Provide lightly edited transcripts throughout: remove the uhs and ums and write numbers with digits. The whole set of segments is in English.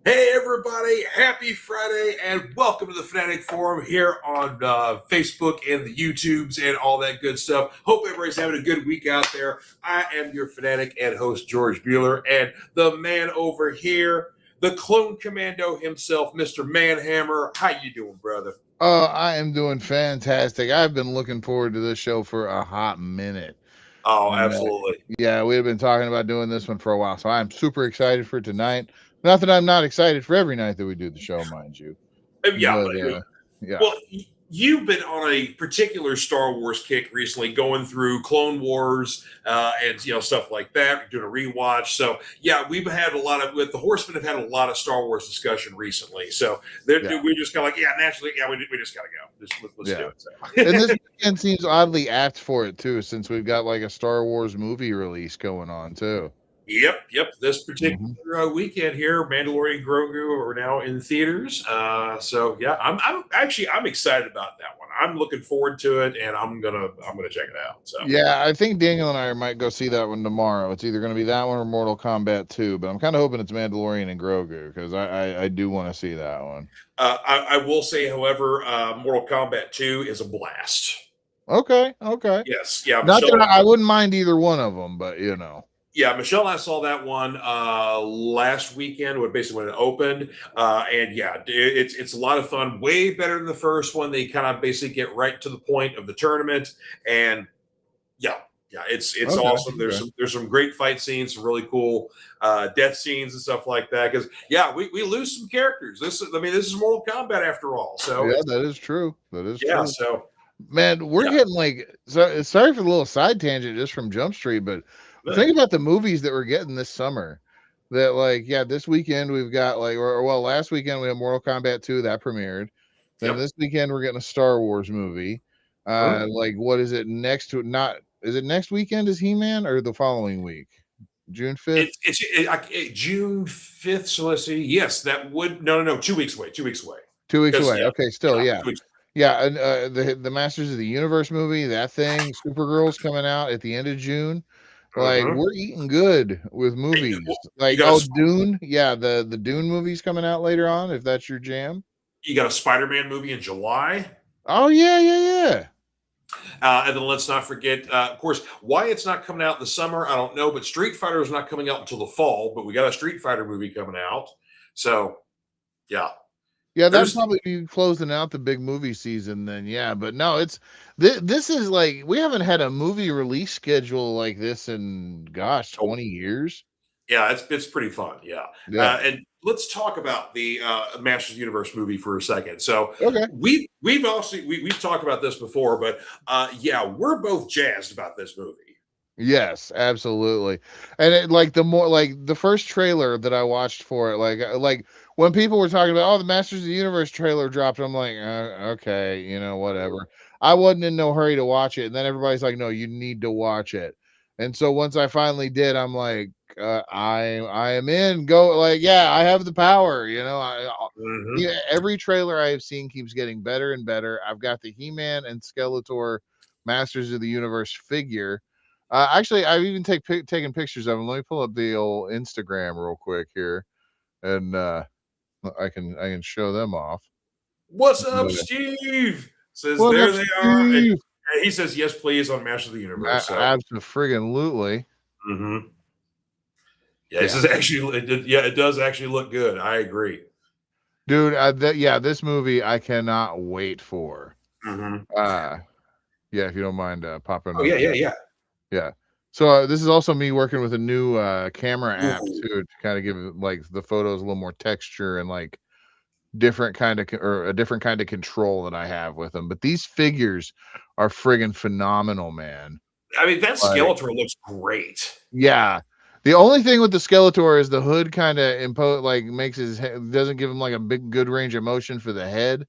Hey everybody, happy Friday and welcome to the Fanatic Forum here on Facebook and the YouTubes and all that good stuff. Hope everybody's having a good week out there. I am your Fanatic and host George Bueller, and the man over here, the clone commando himself, Mr. Manhammer. How you doing, brother? Oh, I am doing fantastic. I've been looking forward to this show for a hot minute. Oh, And absolutely. yeah, we've been talking about doing this one for a while, so I'm super excited for tonight. Not that I'm not excited for every night that we do the show, mind you. Yeah, But but yeah. well, you've been on a particular Star Wars kick recently, going through Clone Wars and stuff like that. You're doing a rewatch, so yeah, we've had a lot of with the Horsemen have had a lot of Star Wars discussion recently. So Yeah. we're just kind of like, yeah, naturally, yeah, we just gotta go. Let's do Yeah. it. So. And this weekend seems oddly apt for it too, since we've got like a Star Wars movie release going on too. Yep. This particular Mm-hmm. weekend here, Mandalorian and Grogu are now in theaters. So yeah, I'm excited about that one. I'm looking forward to it, and I'm gonna check it out. So Yeah, I think Daniel and I might go see that one tomorrow. It's either going to be that one or Mortal Kombat 2, but I'm kind of hoping it's Mandalorian and Grogu because I do want to see that one. I will say, however, Mortal Kombat 2 is a blast. Okay. Yes, yeah, Not that Michelle. I wouldn't mind either one of them, but you know. Yeah, Michelle and I saw that one last weekend when it opened, and yeah, it's a lot of fun. Way better than the first one. They kind of basically get right to the point of the tournament, and yeah, it's awesome. Okay. There's some great fight scenes, some really cool death scenes and stuff like that. Because yeah, we lose some characters. This is Mortal Kombat after all. So Yeah, that is true. That is yeah, true. so Man, we're yeah. getting like sorry for the little side tangent just from Jump Street, but think about the movies that we're getting this summer. That like, yeah, this weekend we've got like or well, last weekend we had Mortal Kombat 2 that premiered. Then Yep. this weekend we're getting a Star Wars movie. Huh? Like what is it next to not is it next weekend is He-Man or the following week? June 5th? June 5th. So let's see. Yes, that would no 2 weeks away. 2 weeks away. 2 weeks Because away. Okay, still, yeah, yeah. 2 weeks. Yeah, and the Masters of the Universe movie, that thing, Supergirl's coming out at the end of June. Like Uh-huh. we're eating good with Hey, movies. you Like got a Dune, yeah, the Dune movie's coming out later on if that's your jam. you got a Spider-Man movie in July. Oh yeah. And then let's not forget, of course, why it's not coming out in the summer, I don't know, but Street Fighter is not coming out until the fall, but we got a Street Fighter movie coming out. So, yeah, Yeah, that'd there's, probably be closing out the big movie season then. Yeah, but no, it's this is like we haven't had a movie release schedule like this in gosh, oh, 20 years. yeah, it's pretty fun. Yeah. Yeah. And let's talk about the Masters Universe movie for a second. So, Okay. we've talked about this before, but yeah, we're both jazzed about this movie. Yes, absolutely. And it, like the more like the first trailer that I watched for it, like when people were talking about, oh, the Masters of the Universe trailer dropped, I'm like, okay, whatever. I wasn't in no hurry to watch it, and then everybody's like, no, you need to watch it. And so once I finally did, I'm like, I am in. Go like, yeah, I have the power. Hmm. Yeah, every trailer I have seen keeps getting better and better. I've got the He-Man and Skeletor Masters of the Universe figure. Actually, I've even taken pictures of them. Let me pull up the old Instagram real quick here, and I can show them off. What's up, But, Steve? Says what up, there they are. And Steve? he says, yes, please, on Masters of the Universe. So, Absolutely, mhm. Yeah, yeah, this is actually it does actually look good. I agree. dude. Yeah, this movie I cannot wait for. Hmm. Uh yeah, if you don't mind popping Oh up, yeah. yeah. So this is also me working with a new camera app Ooh, too to kind of give like the photos a little more texture and like different kind of or a different kind of control that I have with them. But these figures are friggin' phenomenal, man. I mean that Like, Skeletor looks great. yeah. The only thing with the Skeletor is the hood kind of makes his head doesn't give him like a big good range of motion for the head.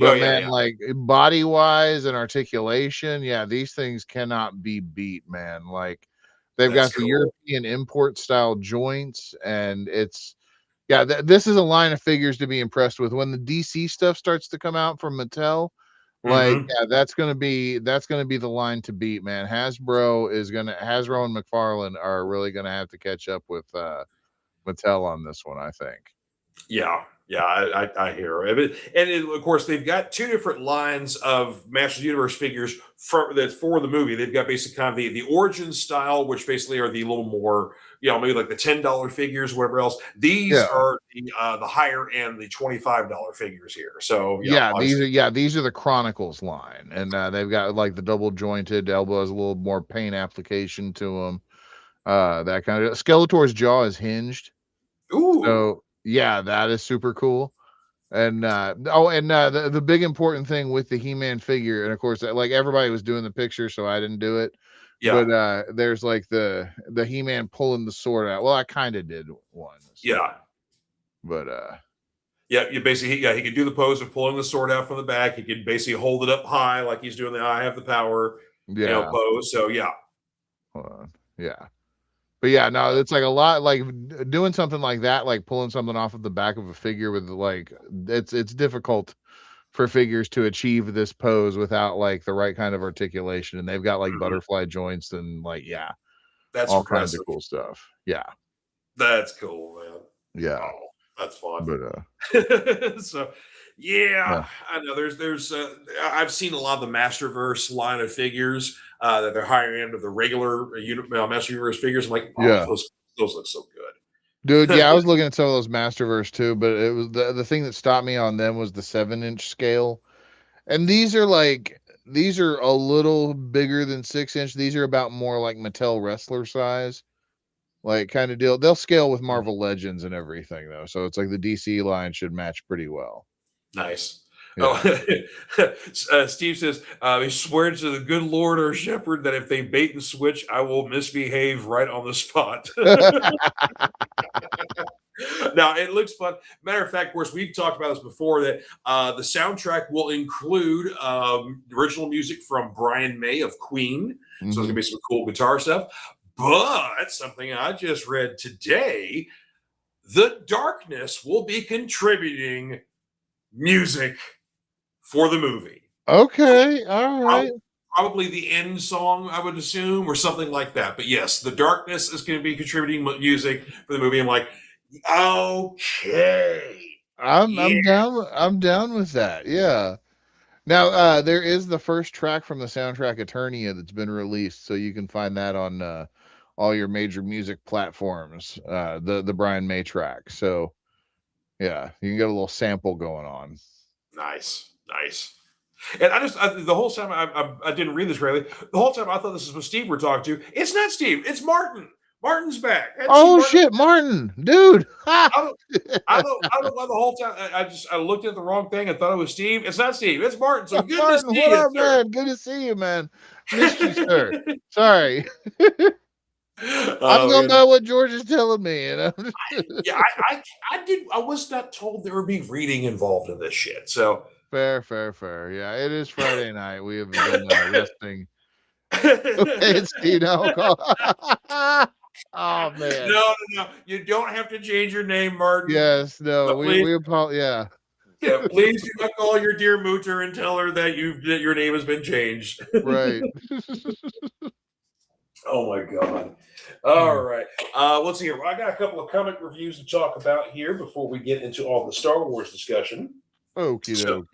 Oh But yeah, man, yeah. like body wise and articulation, yeah, these things cannot be beat, man. Like they've That's got the cool. European import style joints, and it's yeah, this is a line of figures to be impressed with. When the DC stuff starts to come out from Mattel, like, Hmm. yeah, that's gonna be the line to beat, man. Hasbro and McFarlane are really gonna have to catch up with Mattel on this one, I think. Yeah, yeah, I hear it. Of course, they've got two different lines of Masters of the Universe figures for the movie. They've got basically kind of the origin style, which basically are the little more, maybe like the $10 figures, whatever else. These Yeah. are the higher end, the $25 figures here. So Yeah, obviously, these are the Chronicles line, and they've got like the double jointed elbow has a little more paint application to them. That kind of Skeletor's jaw is hinged, ooh, so yeah, that is super cool. And the big important thing with the He-Man figure, and of course, like everybody was doing the picture, so I didn't do it. yeah, But there's like the He-Man pulling the sword out. Well, I kind of did one, so yeah. but Yeah, you basically, yeah, he could do the pose of pulling the sword out from the back. He could basically hold it up high like he's doing the "I have the power," yeah, pose. So yeah, hold on. Yeah. But yeah, no, it's like a lot like doing something like that, like pulling something off of the back of a figure with like it's difficult for figures to achieve this pose without like the right kind of articulation. And they've got like mhm. butterfly joints and like That's all kinds of impressive. cool stuff. Yeah. That's cool, man. Yeah. Oh, that's fun. But So, yeah. yeah, I know. I've seen a lot of the Masterverse line of figures that they're higher end of the regular Master Universe figures. I'm like, oh, Yeah. those look so Dude, good. yeah, I was looking at some of those Masterverse too, but it was the thing that stopped me on them was the 7-inch scale. And these are a little bigger than 6-inch. These are about more like Mattel wrestler size, like kind of deal. They'll scale with Marvel Legends and everything though, so it's like the DC line should match pretty well. Nice. Oh, Yeah. Steve says, he swears to the good Lord or shepherd that if they bait and switch, I will misbehave right on the spot. Now, it looks fun. Matter of fact, of course, we've talked about this before that the soundtrack will include original music from Brian May of Queen. So there's going Hmm. to be some cool guitar stuff. But something I just read today, The Darkness will be contributing music for the movie. Okay, all Prob- right. Probably the end song, I would assume, or something like that. But yes, The Darkness is going to be contributing music for the movie. I'm like, okay, yeah, I'm down with that. Yeah. Now, there is the first track from the soundtrack Eternia that's been released, so you can find that on all your major music platforms. The Brian May track. So yeah, you can get a little sample going on. nice, nice. And the whole time I didn't read this correctly. The whole time I thought this is what Steve we're talking to. It's not Steve. It's Martin. Martin's back. I hadn't seen Oh Martin. shit, Martin, dude! Ha! I don't know why the whole time I looked at the wrong thing and thought it was Steve. It's not Steve. It's Martin. So good to Martin, see what you, up, sir. man? Good to see you, man. Missed you, sir. Sorry. I'm Oh going man. by what George is telling me, you know. Yeah, I was not told there would be reading involved in this shit. So Fair, fair, fair. Yeah, it is Friday night. We have been resting. Okay, it's Steve now. Call. Oh man. no. You don't have to change your name, Martin. Yes, no, But please, yeah. yeah, please do not call your dear Mooter and tell her that your name has been changed. Right. Oh my god. All right. Let's see here. I got a couple of comic reviews to talk about here before we get into all the Star Wars discussion. Okie So,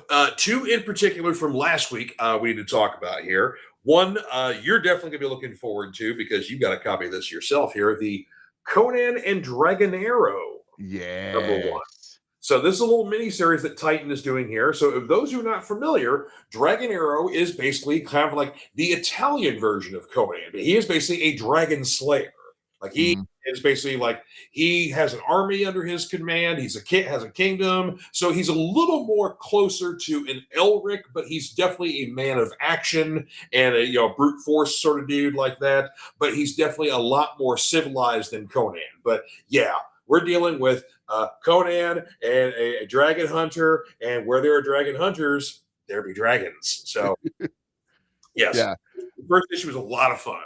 dokie. two in particular from last week we need to talk about here. One, you're definitely going to be looking forward to because you got a copy of this yourself here. The Conan and Dragonero #1. Yes. So this is a little mini series that Titan is doing here. So if those who are not familiar, Dragon Arrow is basically kind of like the Italian version of Conan. But he is basically a dragon slayer. Like he Mhm. is basically like he has an army under his command. He's has a kingdom. So he's a little more closer to an Elric, but he's definitely a man of action and a brute force sort of dude like that. But he's definitely a lot more civilized than Conan. But yeah, we're dealing with Conan and a dragon hunter, and where there are dragon hunters, there be dragons. So, yes, Yeah. the first issue was a lot of fun.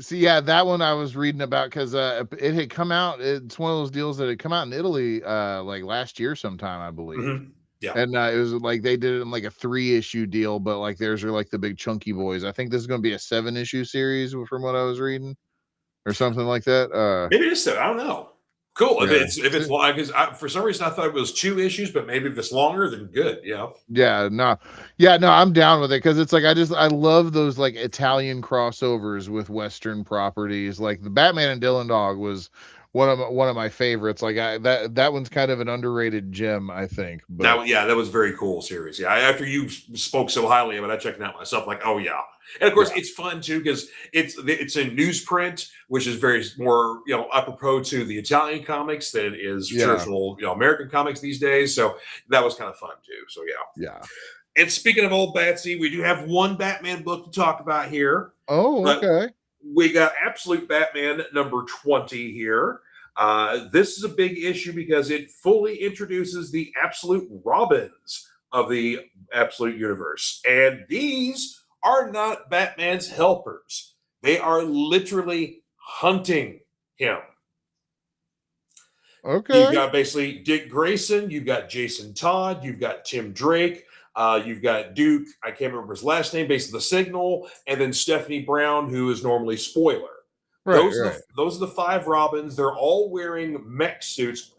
See, yeah, that one I was reading about because it had come out. It's one of those deals that had come out in Italy like last year sometime, I believe. Yeah. And it was like they did it in like a 3-issue deal, but like theirs are like the big chunky boys. I think this is going to be a 7-issue series from what I was reading or something like that. Maybe it is so. I don't know. Cool. Yeah. If it's long, because for some reason I thought it was 2 issues, but maybe if it's longer, then good. Yeah. Yeah, no, yeah, no, I'm down with it because it's like I love those like Italian crossovers with Western properties. Like the Batman and Dylan Dog was one of my favorites. Like that one's kind of an underrated gem, I think. But That was a very cool series. Yeah, after you spoke so highly of it, I checked it out myself. Like, oh yeah, and of course yeah, it's fun too because it's in newsprint, which is very more apropos to the Italian comics than is yeah, traditional American comics these days. So that was kind of fun too. So yeah. yeah. And speaking of old Batsy, we do have one Batman book to talk about here, Oh, but okay, we got Absolute Batman number 20 here. This is a big issue because it fully introduces the Absolute Robins of the Absolute Universe. And these are not Batman's helpers, they are literally hunting him. You've okay, got basically Dick Grayson, you've got Jason Todd, you've got Tim Drake, you've got Duke, I can't remember his last name, basically the Signal, and then Stephanie Brown, who is normally Spoiler. right, right, Those are the 5 Robins. They're all wearing mech suits.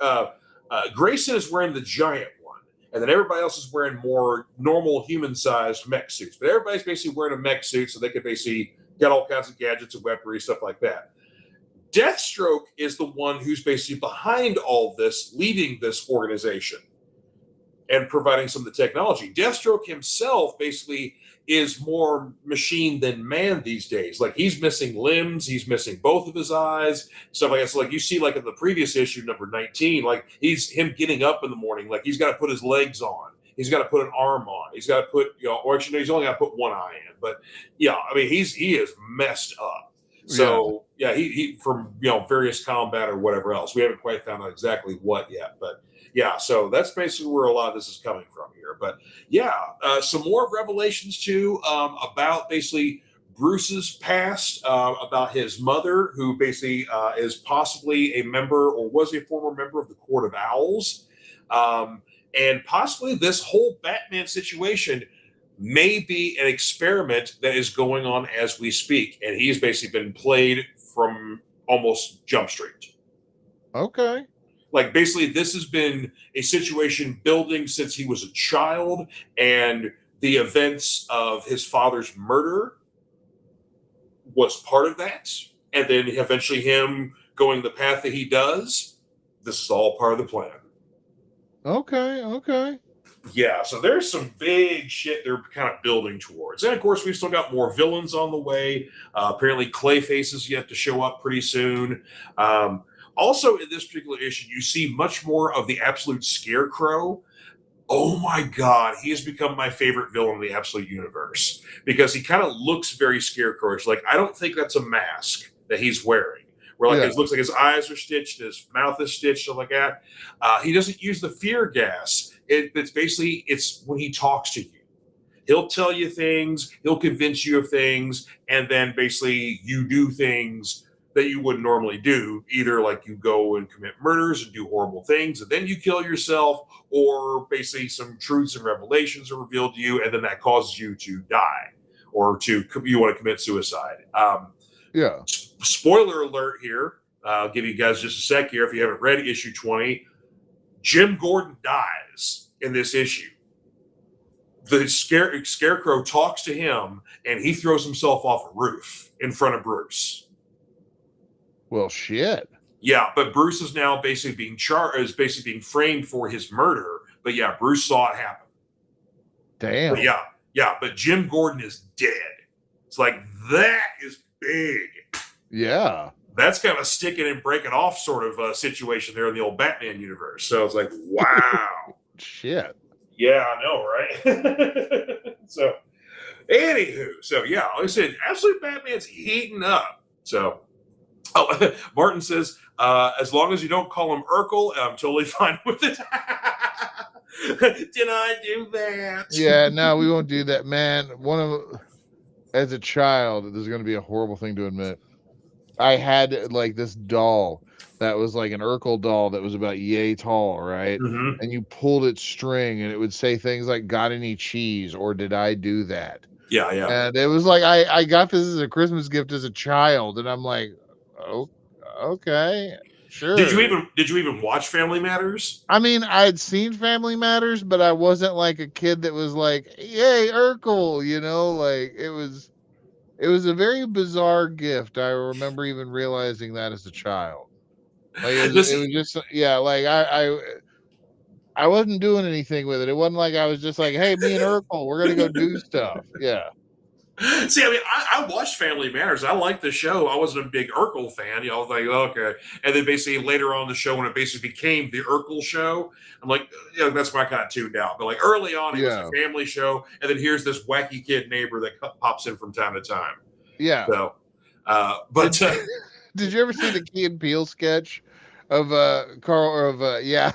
Grayson is wearing the giant one, and then everybody else is wearing more normal human-sized mech suits. But everybody's basically wearing a mech suit, so they could basically get all kinds of gadgets and weaponry, stuff like that. Deathstroke is the one who's basically behind all this, leading this organization and providing some of the technology. Deathstroke himself basically is more machine than man these days. Like he's missing limbs, he's missing both of his eyes, stuff like that. So like you see, like in the previous issue, number 19, like he's him getting up in the morning, like he's got to put his legs on. He's got to put an arm on. He's got to put, or actually, no, he's only got to put one eye in. But yeah, I mean, he is messed up. yeah, So yeah, he from various combat or whatever else. We haven't quite found out exactly what yet, but yeah. So that's basically where a lot of this is coming from here. But yeah, some more revelations too about basically Bruce's past, about his mother, who basically is possibly a member or was a former member of the Court of Owls, and possibly this whole Batman situation may be an experiment that is going on as we speak. And he's basically been played from almost Jump Street. okay, Like basically, this has been a situation building since he was a child, and the events of his father's murder was part of that. And then eventually, him going the path that he does, this is all part of the plan. okay, okay. Yeah, so there's some big shit they're kind of building towards. And of course, we've still got more villains on the way. Apparently, Clayface is yet to show up pretty soon. Also, in this particular issue, you see much more of the Absolute Scarecrow. Oh my God, he has become my favorite villain in the Absolute Universe because he kind of looks very Scarecrowish. Like, I don't think that's a mask that he's wearing. Where like Yeah, it looks like his eyes are stitched, his mouth is stitched, stuff like that. He doesn't use the fear gas. It's when he talks to you. He'll tell you things, he'll convince you of things, and then basically you do things that you wouldn't normally do. Either like you go and commit murders and do horrible things, and then you kill yourself, or basically some truths and revelations are revealed to you, and then that causes you to die or you want to commit suicide. yeah. Spoiler alert here. I'll give you guys just a sec here if you haven't read issue 20. Jim Gordon dies in this issue. The Scarecrow talks to him, and he throws himself off a roof in front of Bruce. Well, shit. Yeah, but Bruce is now basically being framed for his murder. But yeah, Bruce saw it happen. Damn. But yeah, but Jim Gordon is dead. It's like that is big. Yeah. That's kind of a sticking and breaking off sort of situation there in the old Batman universe. So it's like, wow. Shit. Yeah, I know, right? So, anywho, so yeah, like I said, Absolute Batman's heating up. So, Martin says, as long as you don't call him Urkel, I'm totally fine with it. Did I do that? Yeah, no, we won't do that, man. As a child, this is going to be a horrible thing to admit. I had like this doll that was like an Urkel doll that was about yay tall, right? Mm-hmm. And you pulled its string and it would say things like, "Got any cheese?" or "Did I do that?" Yeah. And it was like I got this as a Christmas gift as a child, and I'm like, oh, okay, Sure. Did you even watch Family Matters? I mean, I'd seen Family Matters, but I wasn't like a kid that was like, "Yay, Urkel!" You know, like it was a very bizarre gift. I remember even realizing that as a child. Like it This was just yeah, like I wasn't doing anything with it. It wasn't like I was just like, "Hey, me and Urkel, we're gonna go do stuff." Yeah, See, I mean, I watched Family Matters. I liked the show. I wasn't a big Urkel fan. I was like, okay. And then basically later on in the show, when it basically became the Urkel show, I'm like, that's when I kind of tuned out. But like early on, it was a yeah, family show, and then here's this wacky kid neighbor that pops in from time to time. yeah. So, Did but did you ever see the Key and Peele sketch of Carl or of yeah?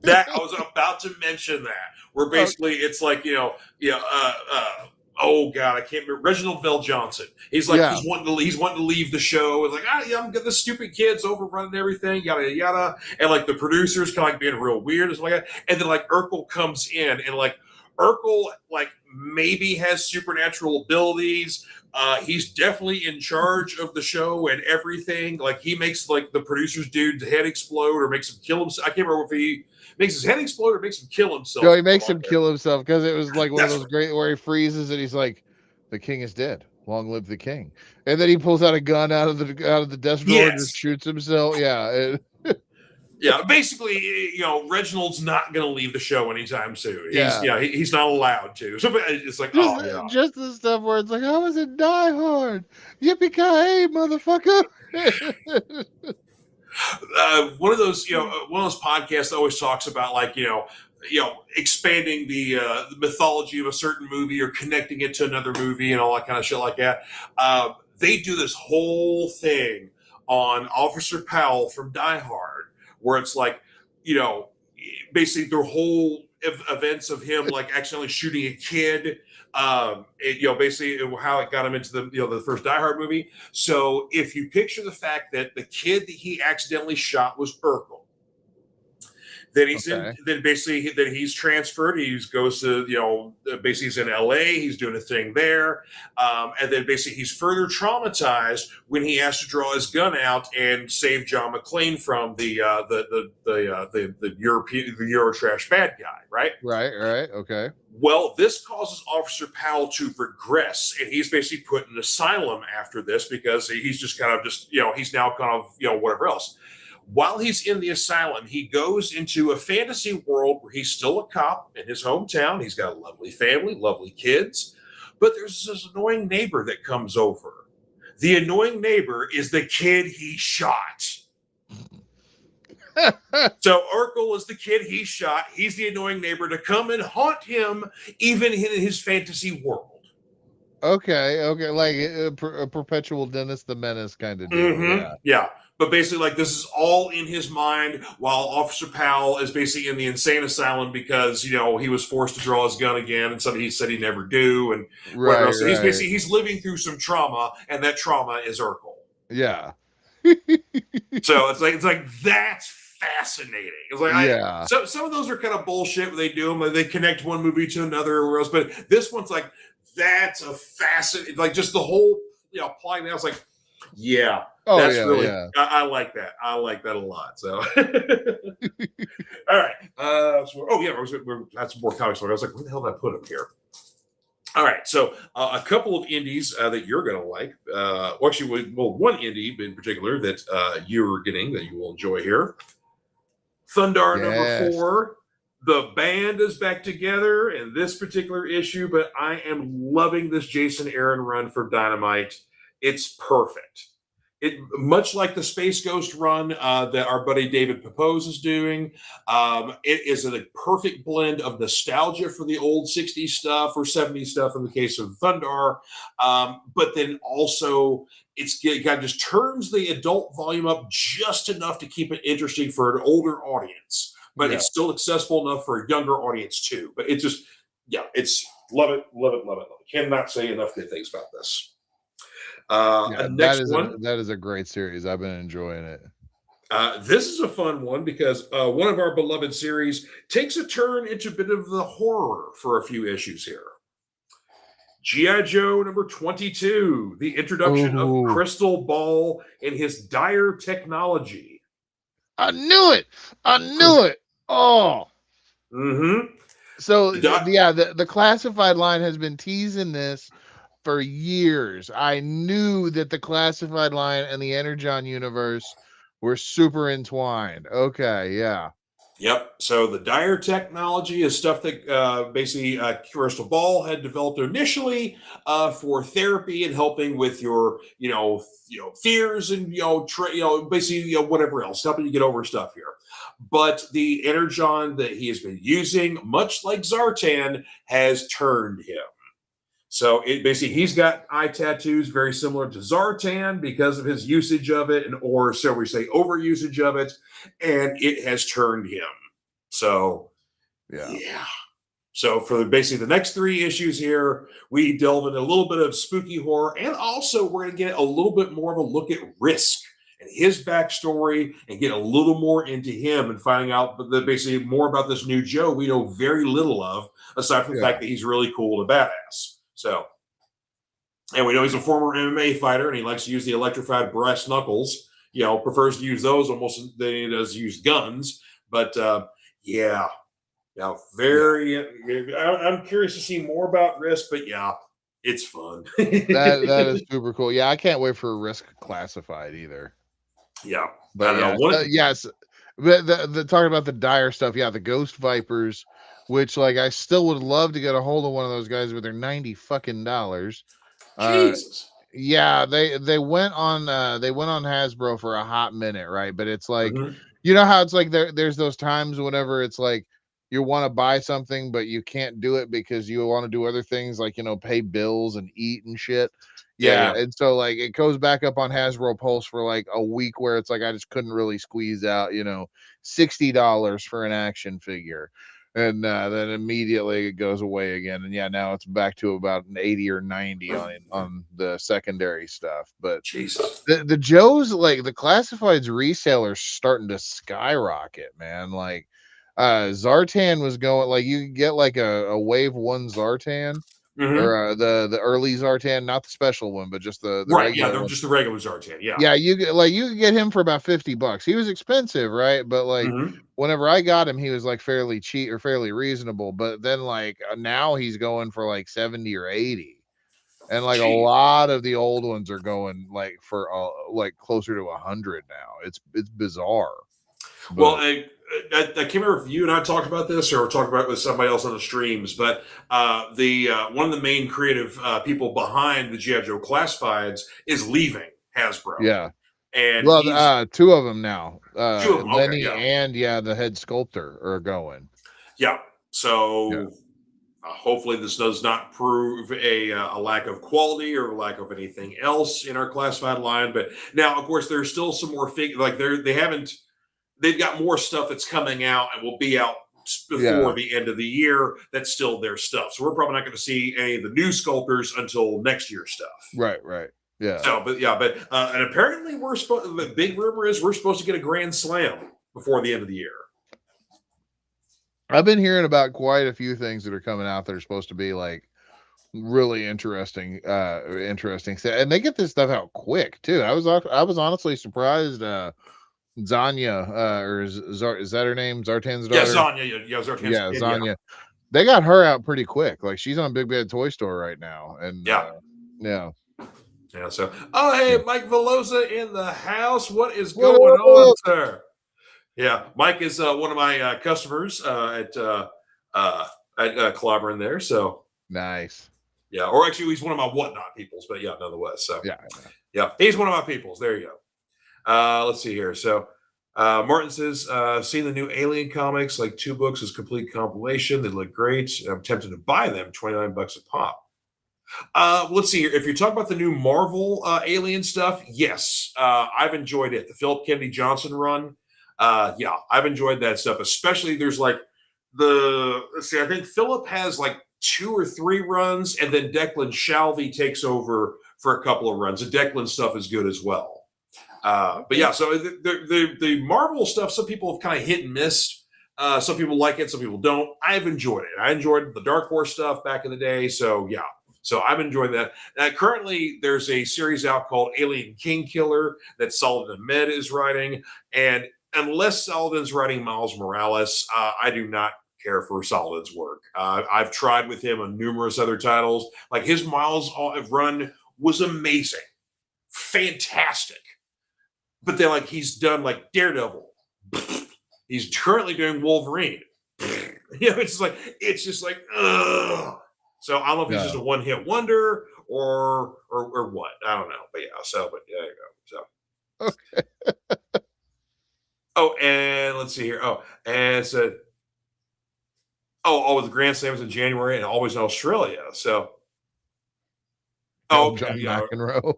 that I was about to mention that, where Oh, basically it's like oh god, I can't remember Reginald Vell Johnson. He's like yeah. he's wanting to leave the show. It's like yeah, I'm getting the stupid kids overrunning everything, yada yada, and like the producers kind of like being real weird and stuff like that. And then like Urkel comes in and like Urkel like maybe has supernatural abilities. He's definitely in charge of the show and everything. Like he makes like the producers dude's head explode or makes him kill himself. I can't remember if he makes his head explode or makes him kill No, himself. he makes him kill himself because it was like one of That's those right. great where he freezes and he's like, "The king is dead. Long live the king!" And then he pulls out a gun out of the desk drawer and just Yes. shoots himself. Yeah, Yeah. Basically, Reginald's not going to leave the show anytime soon. yeah. He's not allowed to. So it's like, Just oh yeah. just the stuff where it's like, I was in Die Hard. Yippee ki motherfucker! One of those, one of those podcasts that always talks about like, expanding the mythology of a certain movie or connecting it to another movie and all that kind of shit like that. They do this whole thing on Officer Powell from Die Hard, where it's like, you know, basically the whole events of him like accidentally shooting a kid. Basically how it got him into the first Die Hard movie. So if you picture the fact that the kid that he accidentally shot was Urkel, Okay. then basically then he's transferred. He goes to basically he's in L.A. He's doing a thing there, and then basically he's further traumatized when he has to draw his gun out and save John McClane from the Eurotrash bad guy, right? Right. Okay. Well, this causes Officer Powell to regress, and he's basically put in an asylum after this because he's just kind of he's now kind of whatever else. While he's in the asylum, he goes into a fantasy world where he's still a cop in his hometown. He's got a lovely family, lovely kids, but there's this annoying neighbor that comes over. The annoying neighbor is the kid he shot. So Urkel is the kid he shot. He's the annoying neighbor to come and haunt him, even in his fantasy world. Okay, like a perpetual Dennis the Menace kind of deal. Yeah, Yeah. But basically, like, this is all in his mind while Officer Powell is basically in the insane asylum because, he was forced to draw his gun again and something he said he'd never do and whatever else. So he's living through some trauma, and that trauma is Urkel. yeah, So it's like that's fascinating. It's like yeah. so some of those are kind of bullshit when they do them. Like they connect one movie to another or else, but this one's like that's a fascinating. Like just the whole plotting. I was like, yeah, Oh that's yeah, really. yeah. I like that. I like that a lot. So, all right. Oh yeah, that's more comics. I was like, where the hell did I put them here? All right, so a couple of indies that you're going to like. One indie in particular that you're getting that you will enjoy here. Thundar number Yes. 4. The band is back together in this particular issue, but I am loving this Jason Aaron run for Dynamite. It's perfect. It much like the Space Ghost run that our buddy David Papose is doing. It is a perfect blend of nostalgia for the old 60s stuff or 70s stuff in the case of Thundar, but then also it kind of just turns the adult volume up just enough to keep it interesting for an older audience, but Yeah. it's still accessible enough for a younger audience too. But it's just, it's love it, love it, love it, love it. Cannot say enough good things about this. Yeah, Next one. that is a great series. I've been enjoying it. This is a fun one because one of our beloved series takes a turn into a bit of the horror for a few issues here. G.I. Joe number 22, the introduction of Crystal Ball and his dire technology. I knew it. I knew it. Oh. Mm-hmm. So The dot. yeah, the classified line has been teasing this for years. I knew that the classified line and the Energon universe were super entwined. Okay, yeah. Yep. So the dire technology is stuff that basically Crystal Ball had developed initially for therapy and helping with your, fears and basically whatever else, helping you get over stuff here. But the energon that he has been using, much like Zartan, has turned him. So it basically he's got eye tattoos very similar to Zartan because of his usage of it, and or so we say overusage of it, and it has turned him. So Yeah. yeah. So for basically the next 3 issues here, we delve into a little bit of spooky horror, and also we're going to get a little bit more of a look at Risk and his backstory, and get a little more into him and finding out basically more about this new Joe we know very little of, aside from the Yeah. fact that he's really cool and a badass. So, and we know he's a former MMA fighter, and he likes to use the electrified brass knuckles. Prefers to use those almost than he does use guns. But yeah, very. I'm curious to see more about Risk, but yeah, it's fun. That is super cool. Yeah, I can't wait for Risk Classified either. Yeah, I But don't know. yeah, yes. But the talking about the dire stuff, yeah, the Ghost Vipers, which like I still would love to get a hold of one of those guys, but they're $90 fucking dollars. Jesus. Yeah, they went on Hasbro for a hot minute, right? But it's like, Mm-hmm. you know how it's like there's those times whenever it's like you want to buy something but you can't do it because you want to do other things like, pay bills and eat and shit. Yeah, Yeah, yeah. and so like it goes back up on Hasbro Pulse for like a week where it's like I just couldn't really squeeze out, $60 for an action figure. And then immediately it goes away again, and yeah, now it's back to about an 80 or 90 on the secondary stuff. But Jesus. the Joes, like the classifieds resellers starting to skyrocket, man. Like Zartan was going, like you could get like a wave 1 Zartan, Mm-hmm. or the early Zartan, not the special one, but just the Right. Yeah, regular they're one. just the regular Zartan. Yeah. Yeah, you could get him for about $50. He was expensive, right? But like Mm-hmm. whenever I got him, he was like fairly cheap or fairly reasonable. But then like now he's going for like 70 or 80. And like a Jeez. lot of the old ones are going like for like closer to 100 now. It's bizarre. Well, But I can't remember if you and I talked about this or talked about it with somebody else on the streams, but the one of the main creative people behind the G.I. Joe Classifieds is leaving Hasbro, yeah. and Well, he's 2 of them now. 2 of them. Okay, Lenny yeah, and yeah, the head sculptor are going. yeah. Yeah. So hopefully this does not prove a lack of quality or lack of anything else in our classified line. But now, of course, there's still some more like they haven't. They've got more stuff that's coming out and will be out before Yeah. the end of the year. That's still their stuff. So we're probably not going to see any of the new sculptors until next year's stuff. Right. Yeah. So, and apparently we're supposed. The big rumor is we're supposed to get a Grand Slam before the end of the year. I've been hearing about quite a few things that are coming out that are supposed to be like really interesting, and they get this stuff out quick too. I was honestly surprised. Zanya, or is that her name? Zartan's Yeah, daughter. Zanya. Yeah, Zartan's Yeah, kid. Yeah, Zanya. They got her out pretty quick. Like she's on Big Bad Toy Store right now, and yeah. yeah. Yeah. So, oh hey, Mike Velosa in the house. What is What going on, up? sir? Yeah, Mike is one of my customers at Clobberin there. So Nice. yeah, or actually he's one of my whatnot peoples, but yeah, nonetheless. So Yeah. he's one of my peoples. There you go. Let's see here. So Martin says, seen the new Alien comics, like 2 books is complete compilation. They look great. I'm tempted to buy them, $29 a pop. Let's see here. If you're talking about the new Marvel Alien stuff, yes, I've enjoyed it. The Philip Kennedy Johnson run, yeah, I've enjoyed that stuff. Especially there's like let's see, I think Philip has like 2 or 3 runs, and then Declan Shalvey takes over for a couple of runs. The Declan stuff is good as well. But yeah, so the Marvel stuff, some people have kind of hit and missed. Some people like it, some people don't. I've enjoyed it. I enjoyed the Dark Horse stuff back in the day. So yeah. So I'm enjoying that. Currently, there's a series out called Alien King Killer that Solid Ahmed is writing, and unless Saladin's writing Miles Morales, I do not care for Saladin's work. I've tried with him on numerous other titles. Like his Miles run was amazing, fantastic. But then, like, he's done like Daredevil. He's currently doing Wolverine. It's just like, ugh. So I don't know if he's just a one-hit wonder or what. I don't know. But yeah, but there you go. So Okay. Oh, and let's see here. Oh, and it said, with the Grand Slams in January and always in Australia. So, John McEnroe.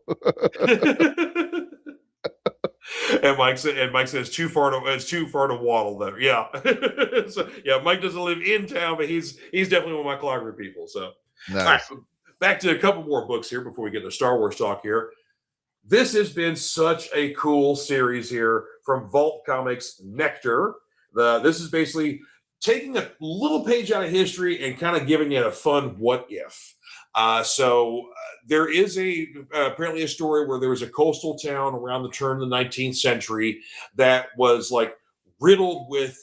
And Mike said, it's too far to waddle there. Yeah. So yeah, Mike doesn't live in town, but he's definitely one of my Calgary people. So Nice. all right, back to a couple more books here before we get to Star Wars talk here. This has been such a cool series here from Vault Comics Nectar. This is basically taking a little page out of history and kind of giving it a fun what if. There is apparently a story where there was a coastal town around the turn of the 19th century that was like riddled with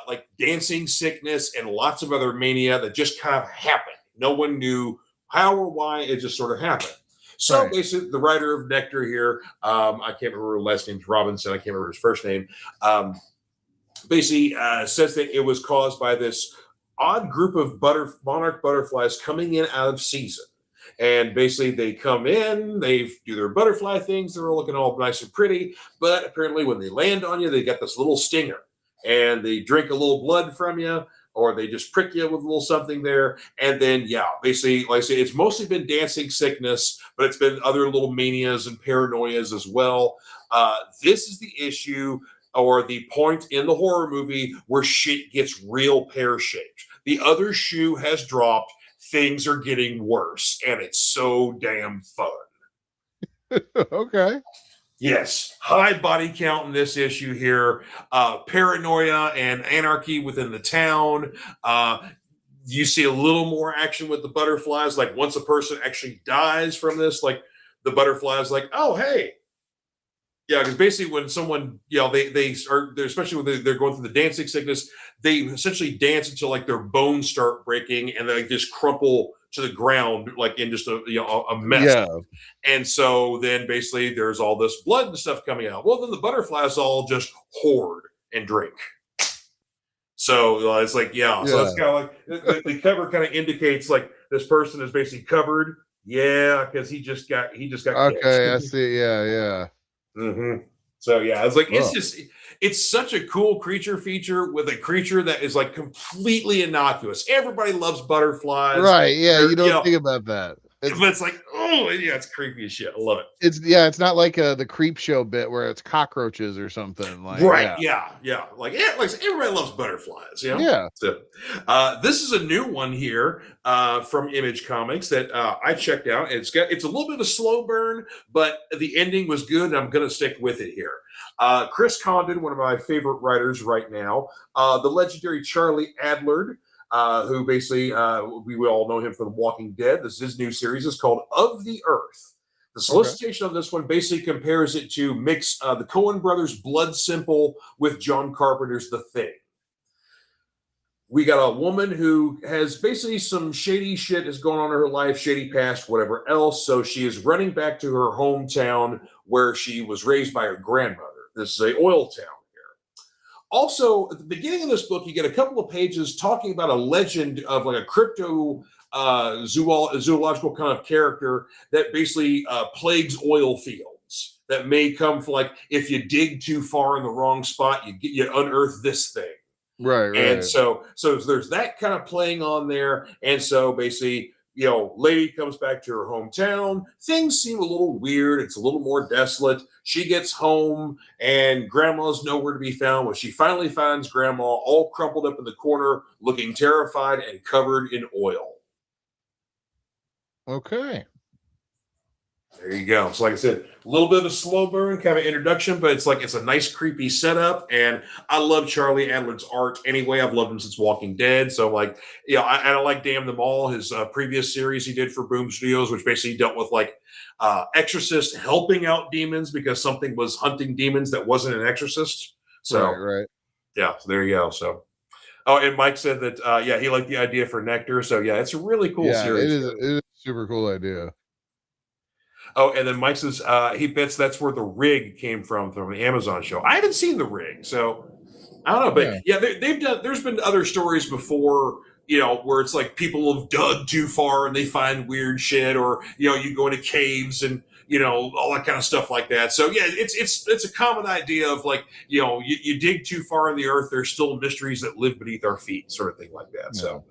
like dancing sickness and lots of other mania that just kind of happened. No one knew how or why, it just sort of happened. So basically, the writer of Nectar here, I can't remember his last name, Robinson, I can't remember his first name, basically says that it was caused by this odd group of monarch butterflies coming in out of season. And basically they come in, they do their butterfly things, they're looking all nice and pretty, but apparently when they land on you, they got this little stinger and they drink a little blood from you, or they just prick you with a little something there. And then, basically, like I say, it's mostly been dancing sickness, but it's been other little manias and paranoias as well. This is the issue or the point in the horror movie where shit gets real pear-shaped. The other shoe has dropped. Things are getting worse, and it's so damn fun. Okay. Yes, high body count in this issue here. Paranoia and anarchy within the town. You see a little more action with the butterflies. Like once a person actually dies from this, like the butterflies, like, oh hey, yeah, because basically when someone, they are, especially when they're going through the dancing sickness, they essentially dance until like their bones start breaking and they just crumple to the ground like in just a mess. Yeah. And so then basically there's all this blood and stuff coming out. Well, then the butterflies all just hoard and drink. So it's like, so it's kind of like the cover kind of indicates like this person is basically covered. Yeah, because he just got okay, I see. Yeah. Mm-hmm. So it's like it's such a cool creature feature with a creature that is like completely innocuous. Everybody loves butterflies, right? Yeah, you don't think about that. But it's like, it's creepy as shit. I love it. It's not like the Creep Show bit where it's cockroaches or something. Like, right? Yeah. Like everybody loves butterflies. Yeah. So, this is a new one here from Image Comics that I checked out. It's a little bit of a slow burn, but the ending was good, and I'm going to stick with it here. Chris Condon, one of my favorite writers right now, the legendary Charlie Adlard. Who basically, we all know him from The Walking Dead. His new series is called Of the Earth. The solicitation of this one basically compares it to mix the Coen brothers' Blood Simple with John Carpenter's The Thing. We got a woman who has basically some shady shit that's going on in her life, shady past, whatever else. So she is running back to her hometown where she was raised by her grandmother. This is an oil town. Also, at the beginning of this book, you get a couple of pages talking about a legend of like a crypto zoological kind of character that basically plagues oil fields that may come from like if you dig too far in the wrong spot, you unearth this thing. Right. And so there's that kind of playing on there. And so basically, lady comes back to her hometown. Things seem a little weird. It's a little more desolate. She gets home and grandma's nowhere to be found. When she finally finds grandma all crumpled up in the corner, looking terrified and covered in oil. Okay. There you go. So like I said, a little bit of a slow burn kind of introduction, but it's a nice creepy setup. And I love Charlie Adler's art anyway. I've loved him since Walking Dead. So I like Damn Them All, his previous series he did for Boom Studios, which basically dealt with like exorcist helping out demons because something was hunting demons that wasn't an exorcist. Right, So right. yeah, so there you go. So oh, and Mike said that yeah, he liked the idea for Nectar. So yeah, it's a really cool Yeah, series. it is a super cool idea. Oh, and then Mike says he bets that's where the rig came from the Amazon show. I haven't seen the rig, so I don't know. But Yeah. yeah, they've done. There's been other stories before, where it's like people have dug too far and they find weird shit, or you go into caves and all that kind of stuff like that. So yeah, it's a common idea of like you dig too far in the earth, there's still mysteries that live beneath our feet, sort of thing like that. Yeah. So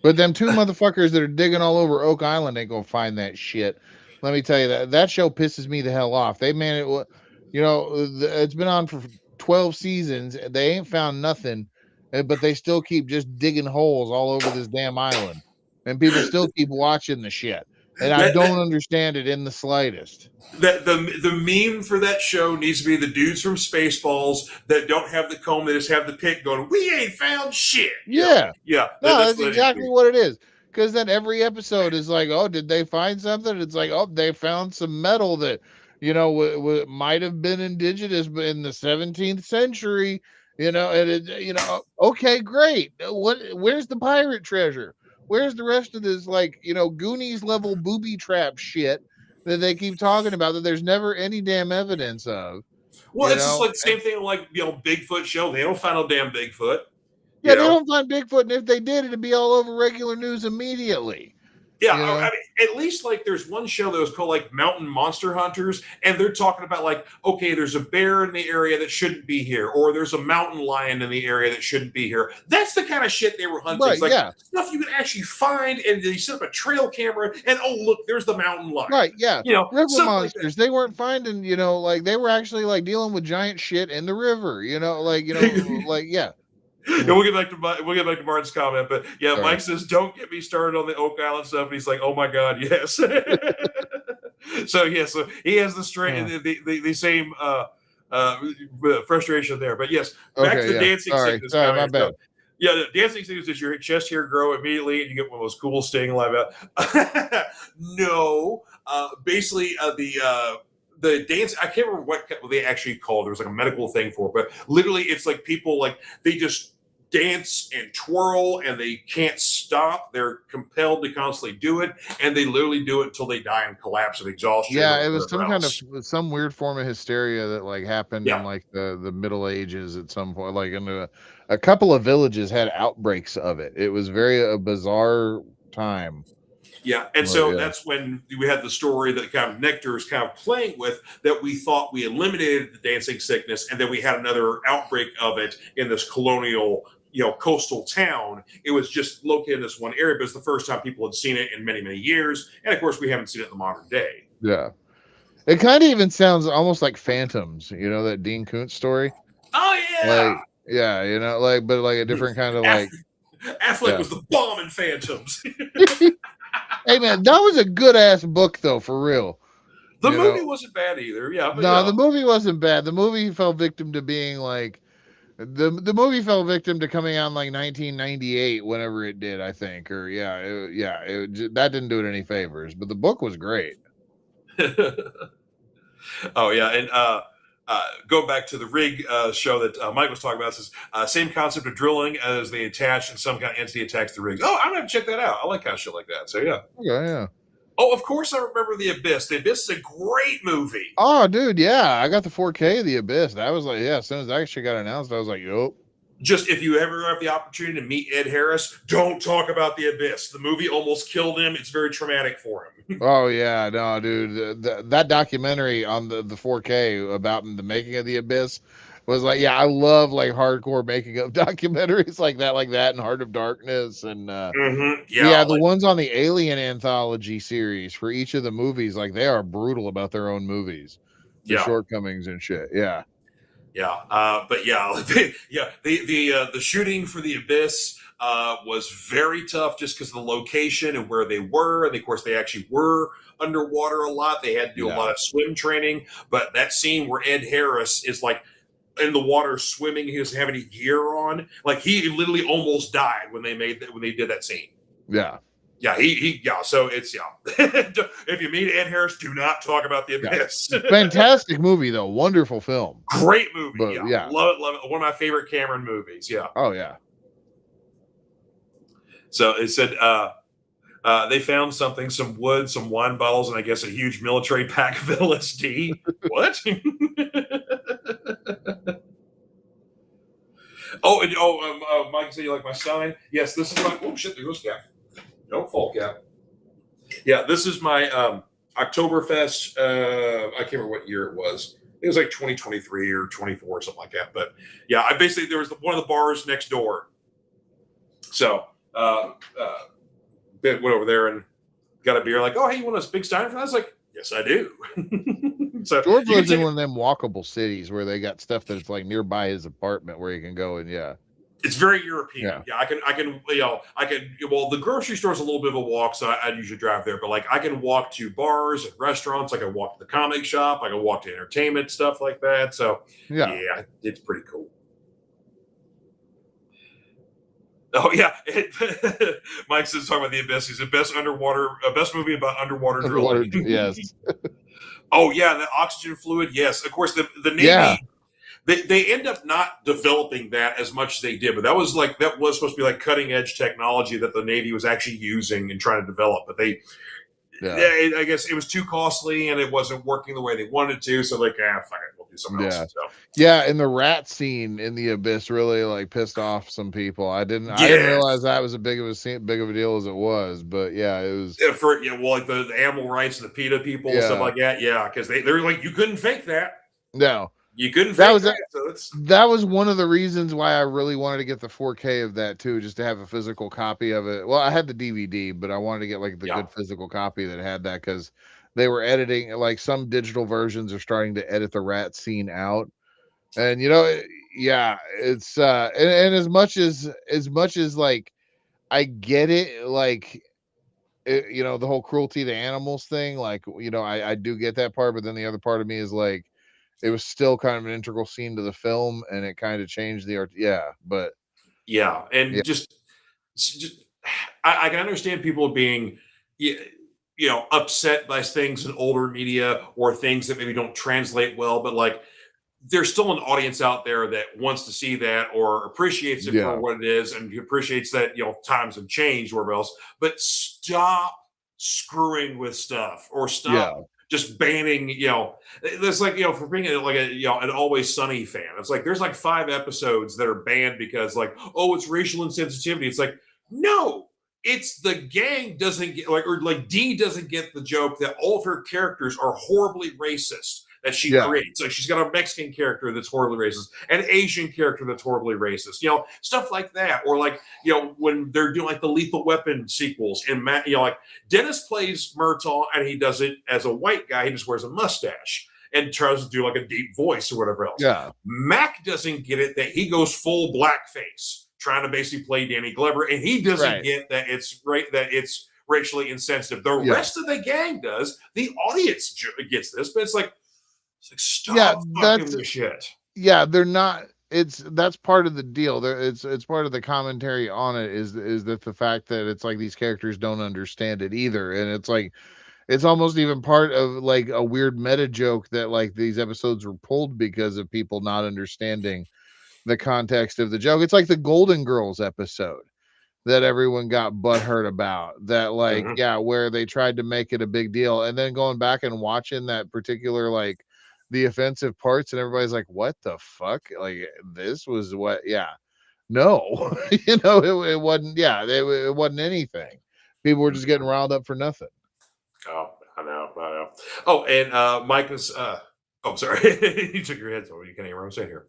But them two motherfuckers that are digging all over Oak Island ain't gonna find that shit. Let me tell you that show pisses me the hell off. They man it, it's been on for 12 seasons. They ain't found nothing, but they still keep just digging holes all over this damn island, and people still keep watching the shit. And I that don't understand it in the slightest. that the meme for that show needs to be the dudes from Spaceballs that don't have the comb, they just have the pick going, "We ain't found shit." Yeah. Yeah, No, that's that's what it needs to exactly be. what it is. Because then every episode is like, oh, did they find something? It's like, oh, they found some metal that, might have been indigenous but in the 17th century, and okay, great. Where's the pirate treasure? Where's the rest of this, like, Goonies level booby trap shit that they keep talking about that there's never any damn evidence of, Well, you it's just know? like the same thing like Bigfoot show. They don't find no damn Bigfoot. You Yeah, they know, don't find Bigfoot, and if they did, it'd be all over regular news immediately, yeah. you know? I mean, at least like there's one show that was called like Mountain Monster Hunters, and they're talking about like, okay, there's a bear in the area that shouldn't be here, or there's a mountain lion in the area that shouldn't be here. That's the kind of shit they were hunting. Right, It's like yeah. stuff you can actually find, and they set up a trail camera, and oh look, there's the mountain lion. Right, yeah. River Stuff like monsters, they weren't finding, like they were actually like dealing with giant shit in the river, that. like yeah. And we'll get back to Martin's comment, but yeah, Sorry. Mike says don't get me started on the Oak Island stuff, and he's like, oh my god, yes. So yeah, so he has Uh, the same uh, frustration there, but yes, back to okay, the yeah. dancing Sorry. sickness Sorry, my comment. So bad. yeah, the dancing sickness is your chest hair grow immediately, and you get one of those cool sting live out. No, basically the dance, I can't remember what they actually called. There was like a medical thing for it, but literally it's like people like they just dance and twirl and they can't stop. They're compelled to constantly do it, and they literally do it until they die and collapse of exhaustion Yeah, or it was whatever else. some weird form of hysteria that like happened in Yeah. like the Middle Ages at some point. Like in a couple of villages had outbreaks of it. It was very a bizarre time. Yeah, and But so yeah. that's when we had the story that kind of Nectar is kind of playing with, that we thought we eliminated the dancing sickness, and then we had another outbreak of it in this colonial, coastal town. It was just located in this one area, but it's the first time people had seen it in many, many years, and of course, we haven't seen it in the modern day. Yeah. It kind of even sounds almost like Phantoms, that Dean Koontz story. Oh yeah, Like, yeah, like, but like a different kind of like, Affleck yeah. was the bomb in Phantoms. Hey man, that was a good ass book though, for real. The You movie know, wasn't bad either. Yeah, but no, the movie wasn't bad. The movie fell victim to being like the movie fell victim to coming out in like 1998, whenever it did, I think, or that didn't do it any favors. But the book was great. Oh yeah, and go back to the rig show that Mike was talking about. It says same concept of drilling as they attach, and some kind of entity attacks the rigs. Oh, I'm gonna check that out. I like kind of shit like that. So yeah. Okay, yeah. Oh, of course I remember The Abyss. The Abyss is a great movie. Oh, dude, yeah, I got the 4K of The Abyss. That was like, yeah. As soon as that actually got announced, I was like, yup. Just if you ever have the opportunity to meet Ed Harris, don't talk about The Abyss. The movie almost killed him. It's very traumatic for him. Oh yeah, no, dude, that documentary on the 4K about the making of The Abyss was like, yeah, I love like hardcore making of documentaries like that, and Heart of Darkness, and Yeah, yeah, the like ones on the Alien anthology series for each of the movies, like they are brutal about their own movies, the yeah. shortcomings and shit. Yeah, Yeah, but yeah, yeah, the shooting for the Abyss was very tough just because of the location and where they were, and of course they actually were underwater a lot. They had to do a yeah, lot of swim training. But that scene where Ed Harris is like in the water swimming, he doesn't have any gear on. Like he literally almost died when they did that scene. yeah. Yeah, yeah. So it's if you meet Ed Harris, do not talk about the Yeah, Abyss. fantastic movie though, wonderful film. Great movie. But Yeah, yeah, love it, love it. One of my favorite Cameron movies. Yeah. oh yeah. So it said they found something, some wood, some wine bottles, and I guess a huge military pack of LSD. What? Mike said you like my sign? Yes, this is my. Oh shit! There goes Cap. Don't fall, Cap. Yeah, this is my Oktoberfest. I can't remember what year it was. It was like 2023 or 24 or something like that. But yeah, I basically there was one of the bars next door. So went over there and got a beer. Like, oh hey, you want a big stein for that? I was like, yes, I do. So George you can lives in take. one of them walkable cities where they got stuff that's like nearby his apartment where you can go and yeah. It's very European. Yeah. Yeah, I can. Well, the grocery store is a little bit of a walk, so I'd usually drive there. But like, I can walk to bars and restaurants. I can walk to the comic shop. I can walk to entertainment stuff like that. So Yeah. yeah, it's pretty cool. Oh yeah, Mike says talking about the Abyss. He's the best movie about underwater Underwater, drilling. yes. Oh yeah, the oxygen fluid. Yes, of course. The Navy. Yeah. They end up not developing that as much as they did, but that was supposed to be like cutting edge technology that the Navy was actually using and trying to develop. But I guess it was too costly and it wasn't working the way they wanted to. So like, fuck it, we'll do something else. So. Yeah, and the rat scene in the Abyss really like pissed off some people. I didn't realize that was big of a deal as it was, but yeah, it was like the animal rights and the PETA people and stuff like that. Yeah, because they're like, you couldn't fake that. No. You couldn't fake that. So that was one of the reasons why I really wanted to get the 4K of that too, just to have a physical copy of it. Well, I had the DVD, but I wanted to get like the good physical copy that had that because they were editing like some digital versions are starting to edit the rat scene out. And it's and as much as like I get it, like the whole cruelty to animals thing, like I do get that part, but then the other part of me is like it was still kind of an integral scene to the film and it kind of changed the art. Yeah, but and just I can understand people being upset by things in older media or things that maybe don't translate well, but like there's still an audience out there that wants to see that or appreciates it for what it is and appreciates that times have changed or else. But stop screwing with stuff or stop just banning. There's like for being like an Always Sunny fan. It's like there's like 5 episodes that are banned because like it's racial insensitivity. It's like no. It's the gang doesn't get Dee doesn't get the joke that all of her characters are horribly racist that she creates. Like she's got a Mexican character that's horribly racist, an Asian character that's horribly racist, stuff like that. Or like, when they're doing like the Lethal Weapon sequels and like Dennis plays Murtaugh and he does it as a white guy. He just wears a mustache and tries to do like a deep voice or whatever else. Yeah. Mac doesn't get it that he goes full blackface trying to basically play Danny Glover. And he doesn't get that it's racially insensitive. The rest of the gang does. The audience gets this, but it's like stop fucking the shit. Yeah, they're not. That's part of the deal. It's part of the commentary on it is that the fact that it's like these characters don't understand it either, and it's like it's almost even part of like a weird meta joke that like these episodes were pulled because of people not understanding the context of the joke. It's like the Golden Girls episode that everyone got butthurt about that, like, where they tried to make it a big deal. And then going back and watching that particular, like the offensive parts and everybody's like, what the fuck? Like this was what, no, it wasn't. It wasn't anything. People were just getting riled up for nothing. Oh, I know. Oh, and Mike was, I'm sorry. You took your head over. You can't hear what I'm saying here.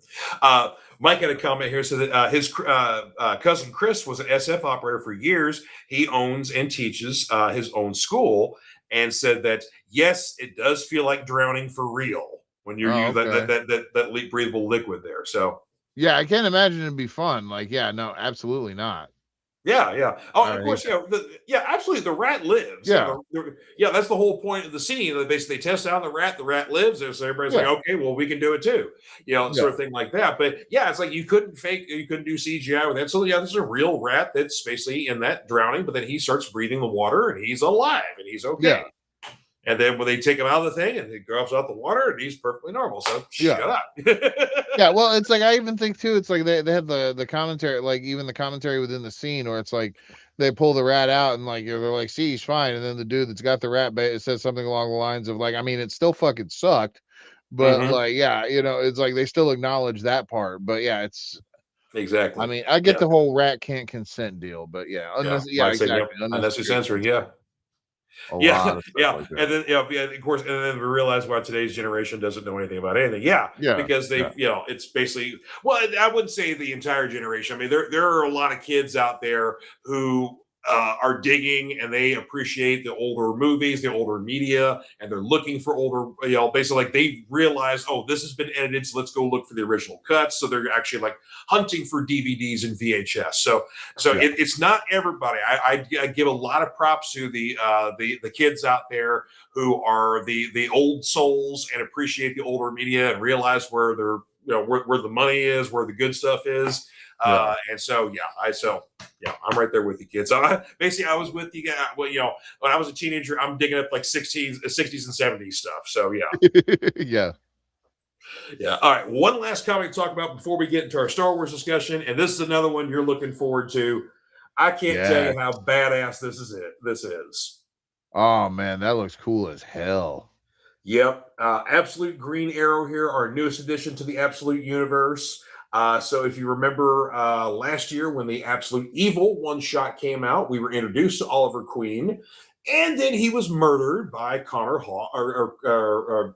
Mike had a comment here. So that his cousin Chris was an SF operator for years. He owns and teaches his own school and said that, yes, it does feel like drowning for real when you're using that breathable liquid there. So, yeah, I can't imagine it'd be fun. Like, no, absolutely not. Yeah. Oh, of He course, absolutely. The rat lives. Yeah. That's the whole point of the scene. Basically, they test out the rat lives. So everybody's like, Yeah. okay, well, we can do it too. Yeah. Sort of thing like that. But yeah, it's like you couldn't do CGI with that. So yeah, this is a real rat that's basically in that drowning, but then he starts breathing the water and he's alive and he's okay. Yeah. And then when they take him out of the thing and he drops out the water and he's perfectly normal. So Yeah. shut up. Yeah, well, it's like I even think too. It's like they have the commentary, like even the commentary within the scene where it's like they pull the rat out and like they're like, "See, he's fine," and then the dude that's got the rat it says something along the lines of like, "I mean, it still fucking sucked, but Mhm. like, yeah, it's like they still acknowledge that part, but yeah, it's. Exactly. I mean, I get Yeah. the whole rat can't consent deal, but yeah, Yeah. yeah, Like I said, exactly, unnecessary unnecessary censoring. censoring, Yeah. a Yeah, lot of stuff yeah, like that. and then of course, and then we realize why today's generation doesn't know anything about anything. Yeah, Yeah, because yeah, it's basically, well, I wouldn't say the entire generation. I mean, there are a lot of kids out there who are digging and they appreciate the older movies, the older media, and they're looking for older, basically like they realize, oh, this has been edited, so let's go look for the original cuts. So they're actually like hunting for DVDs and VHS. So yeah, it's not everybody. I give a lot of props to the kids out there who are the old souls and appreciate the older media and realize where they're where the money is, where the good stuff is. yeah. And so I'm right there with you kids. So basically, I was with you guys. Well, when I was a teenager, I'm digging up like 60s and 70s stuff. So yeah. Yeah. Yeah. All right. One last comic to talk about before we get into our Star Wars discussion, and this is another one you're looking forward to. I can't tell Yeah. you how badass this is. Oh man, that looks cool as hell. Yep. Absolute Green Arrow here, our newest addition to the Absolute Universe. So if you remember last year when the Absolute Evil one shot came out, we were introduced to Oliver Queen, and then he was murdered by Connor Hawk or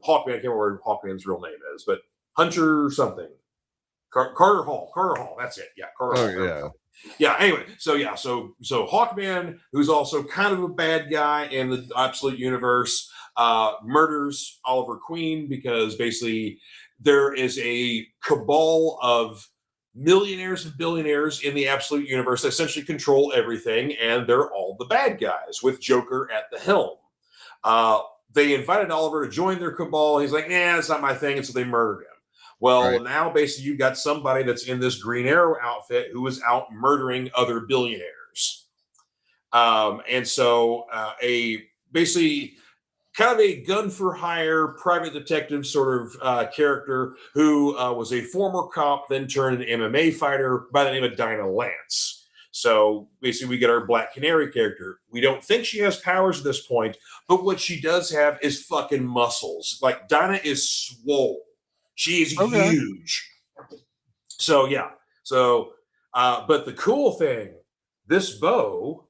Hawkman. I can't remember what Hawkman's real name is, but Hunter something. Carter Hall. Carter Hall. That's it. Yeah, Carter Oh Hall. yeah. Yeah. Anyway, so Hawkman, who's also kind of a bad guy in the Absolute Universe, murders Oliver Queen because basically there is a cabal of millionaires and billionaires in the Absolute Universe that essentially control everything, and they're all the bad guys with Joker at the helm. Uh, they invited Oliver to join their cabal. He's like, nah, that's not my thing. And so they murdered him. Well, Right. now basically you've got somebody that's in this Green Arrow outfit who is out murdering other billionaires. And so a basically kind of a gun for hire private detective sort of character who was a former cop, then turned an MMA fighter by the name of Dinah Lance. So basically, we get our Black Canary character. We don't think she has powers at this point, but what she does have is fucking muscles. Like Dinah is swole. She is Okay. huge. So yeah. So, but the cool thing, this bow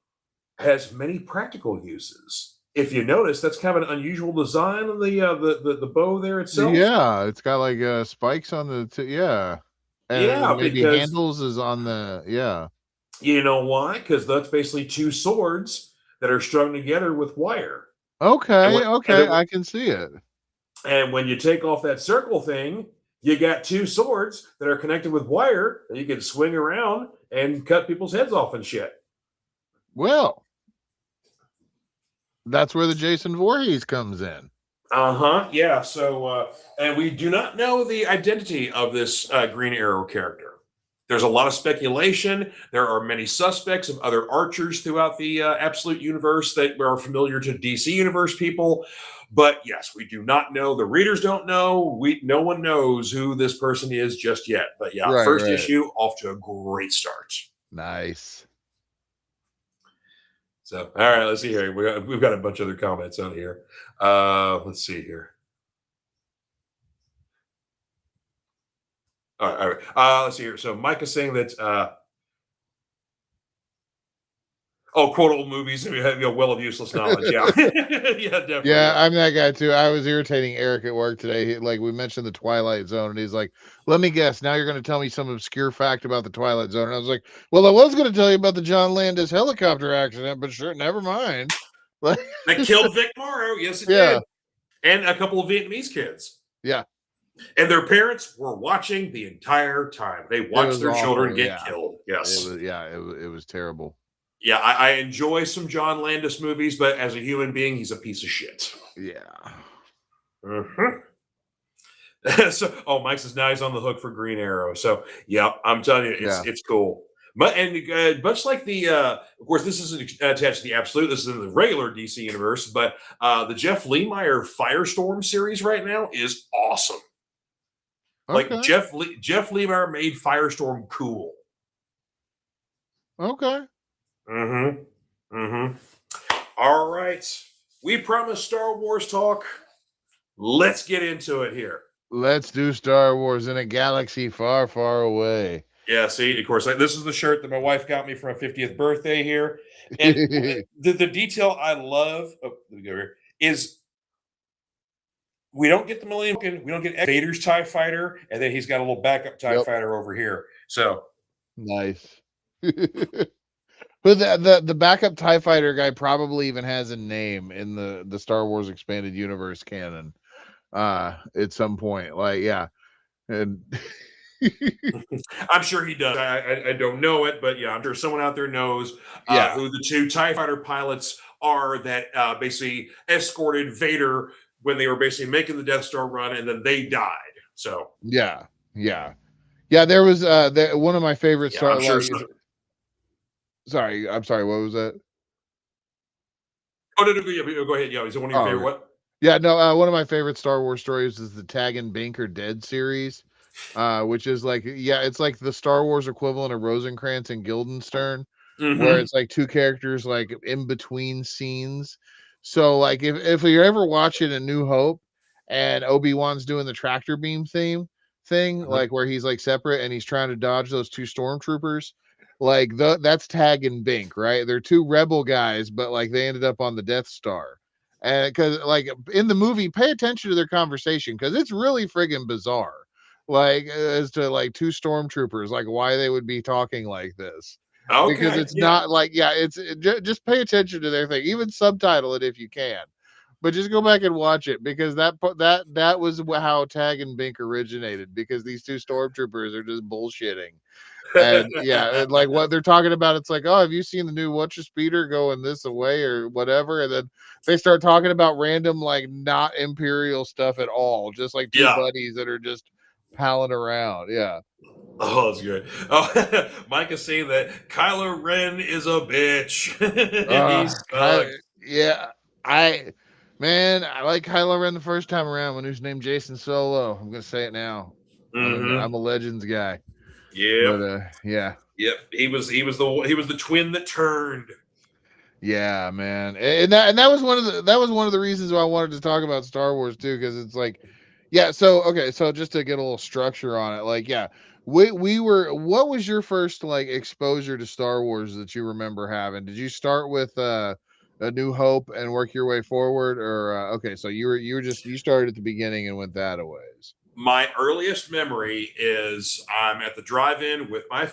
has many practical uses. If you notice, that's kind of an unusual design on the bow there itself. Yeah, it's got like spikes on the yeah. And Yeah, maybe because handles is on the yeah. you know why? Because that's basically two swords that are strung together with wire. And Okay, when and okay, then I can see it. and when you take off that circle thing, you got two swords that are connected with wire that you can swing around and cut people's heads off and shit. Well, that's where the Jason Voorhees comes in. Yeah. So, and we do not know the identity of this Green Arrow character. There's a lot of speculation. There are many suspects of other archers throughout the Absolute Universe that are familiar to DC Universe people. But yes, we do not know. The readers don't know. No one knows who this person is just yet. But yeah, Right, first right. issue off to a great start. Nice. So, all right, let's see here. We've got a bunch of other comments on here. Let's see here. All right. Let's see here. So Mike is saying that quote old movies and we have well of useless knowledge. Yeah. Yeah, definitely. Yeah, Yeah. I'm that guy too. I was irritating Eric at work today. Like we mentioned the Twilight Zone, and he's like, "Let me guess. Now you're going to tell me some obscure fact about the Twilight Zone." And I was like, "Well, I was going to tell you about the John Landis helicopter accident, but sure, never mind." Like, That killed Vic Morrow. Yes, it yeah, did. And a couple of Vietnamese kids. yeah, And their parents were watching the entire time. They it watched was their children awful. get Yeah, killed. it Yes. was. Yeah, it was terrible. Yeah, I enjoy some John Landis movies, but as a human being, he's a piece of shit. Yeah. Mhm. So, oh, Mike says now he's on the hook for Green Arrow. So, yeah, I'm telling you, Yeah. it's cool. But and much like the, of course, this isn't attached to the absolute. This is in the regular DC universe, but the Jeff Lemire Firestorm series right now is awesome. Like Okay. Jeff Lemire made Firestorm cool. Okay. Mm-hmm. Mm-hmm. All right. We promised Star Wars talk. Let's get into it here. Let's do Star Wars in a galaxy far, far away. Yeah, see, of course, this is the shirt that my wife got me for my 50th birthday here. And the detail I love, oh, let me go here, is we don't get the Millennium Falcon, we don't get Vader's TIE Fighter, and then he's got a little backup TIE Yep. Fighter over here. So, Nice. But the backup TIE fighter guy probably even has a name in the Star Wars expanded universe canon. At some point. Like, yeah. And I'm sure he does. I don't know it, but yeah, I'm sure someone out there knows yeah. who the two TIE Fighter pilots are that basically escorted Vader when they were basically making the Death Star run, and then they died. So, Yeah. Yeah. Yeah, there was one of my favorite yeah, I'm Star sure. like sorry, I'm sorry, what was that? Oh, no, go ahead. Yeah, is it one of your Oh, favorite okay. what? Yeah, no, one of my favorite Star Wars stories is the Tag and Bink are Dead series, which is like, yeah, it's like the Star Wars equivalent of Rosencrantz and Guildenstern, where Mm-hmm. it's like two characters like in between scenes. So like if you're ever watching A New Hope and Obi-Wan's doing the tractor beam thing, Uh-huh. like where he's like separate and he's trying to dodge those two stormtroopers, like that's Tag and Bink, right? They're two rebel guys, but like they ended up on the Death Star. And because like in the movie, pay attention to their conversation because it's really friggin' bizarre. Like as to like two stormtroopers, like why they would be talking like this because Okay. it's Yeah. not like just pay attention to their thing, even subtitle it if you can, but just go back and watch it because that was how Tag and Bink originated because these two stormtroopers are just bullshitting. And yeah, and like what they're talking about, it's like, oh, have you seen the new What's Your Speeder going this away or whatever? And then they start talking about random, like not Imperial stuff at all, just like two Yeah. buddies that are just palling around. Yeah. Oh, that's good. Oh, Mike is saying that Kylo Ren is a bitch. He sucks. Yeah, I man, I like Kylo Ren the first time around when he was named Jason Solo. I'm gonna say it now. I'm Mm-hmm. a Legends guy, Yep. but yeah. Yep. He was the twin that turned. Yeah, man, and that was one of the reasons why I wanted to talk about Star Wars too, because it's like, yeah. So okay, so just to get a little structure on it, like, yeah, we were. What was your first like exposure to Star Wars that you remember having? Did you start with A New Hope and work your way forward, or okay, so you started at the beginning and went that a ways. My earliest memory is I'm at the drive-in with my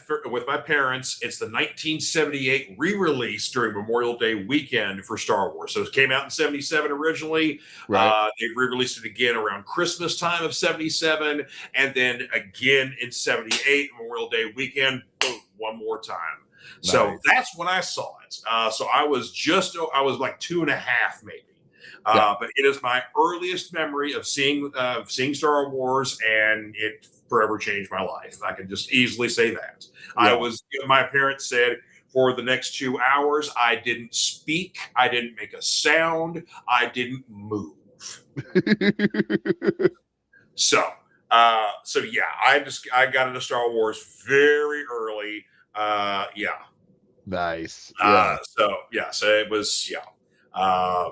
parents. It's the 1978 re-release during Memorial Day weekend for Star Wars. So it came out in 77 originally. Right. They re-released it again around Christmas time of 77, and then again in 78 Memorial Day weekend. Boom, one more time. So Nice. that's when I saw it. So I was like two and a half maybe. Yeah. But it is my earliest memory of seeing Star Wars, and it forever changed my life. I can just easily say that. Yeah. My parents said for the next 2 hours, I didn't speak, I didn't make a sound, I didn't move. So, so yeah, I got into Star Wars very early. Yeah, Nice. Yeah. so it was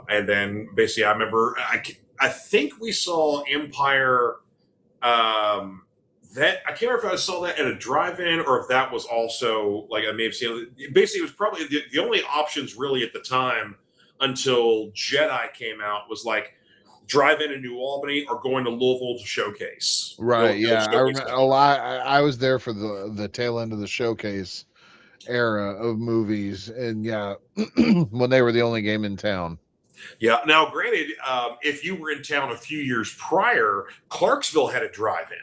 and then basically I remember I think we saw Empire. That I can't remember if I saw that at a drive-in or if that was also like I may have seen it. Basically, it was probably the only options really at the time until Jedi came out was like drive-in in New Albany or going to Louisville to showcase. Right. Go Yeah. I showcase remember Star a Wars. lot. I was there for the tail end of the showcase era of movies, and yeah, when they were the only game in town. Yeah. Now, granted, if you were in town a few years prior, Clarksville had a drive-in.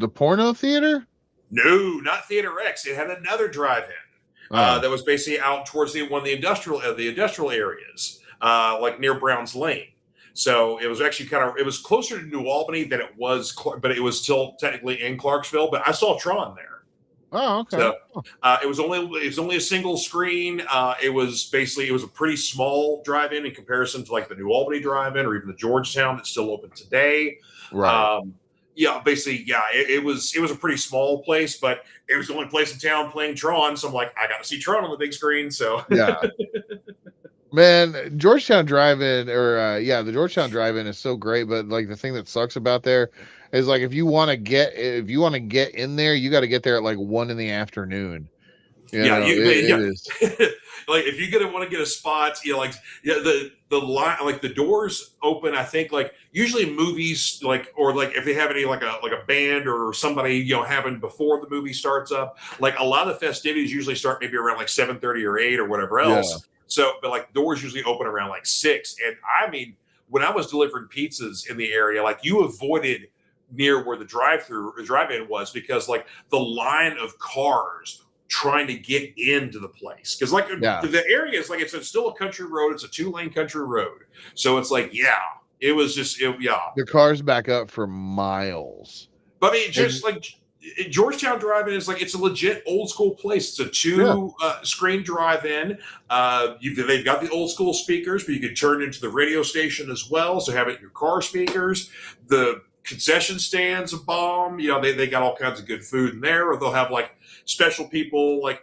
The porno theater? No, not Theater X. It had another drive-in. Oh, that was basically out towards one of the industrial areas, like near Browns Lane. So it was actually it was closer to New Albany than it was, but it was still technically in Clarksville. But I saw Tron there. oh, okay. So it was only a single screen. It was a pretty small drive-in in comparison to like the New Albany drive-in or even the Georgetown that's still open today. Right. Um, yeah, basically, yeah, it was a pretty small place, but it was the only place in town playing Tron. So I'm like, I got to see Tron on the big screen. So Yeah. Man, Georgetown Drive-In the Georgetown Drive-In is so great, but like the thing that sucks about there is like if you want to get in there, you got to get there at like 1 in the afternoon. You yeah, know, it is. like if you're gonna want to get a spot, you know, like yeah, the line, like the doors open. I think like usually movies, like or like if they have any like a band or somebody having before the movie starts up, like a lot of the festivities usually start maybe around like 7:30 or 8 or whatever Yeah. else. So, but like doors usually open around like 6, and I mean when I was delivering pizzas in the area, like you avoided near where the drive-in was because like the line of cars trying to get into the place because like Yeah. the area is like it's still a country road. It's a 2-lane country road, so it's like it was just yeah. The cars back up for miles. But I mean, And just like Georgetown Drive-In is like it's a legit old school place. It's a yeah. two screen drive-in. They've got the old school speakers, but you can turn it into the radio station as well. So have it in your car speakers. The concession stands a bomb. You know, they got all kinds of good food in there, or they'll have like special people like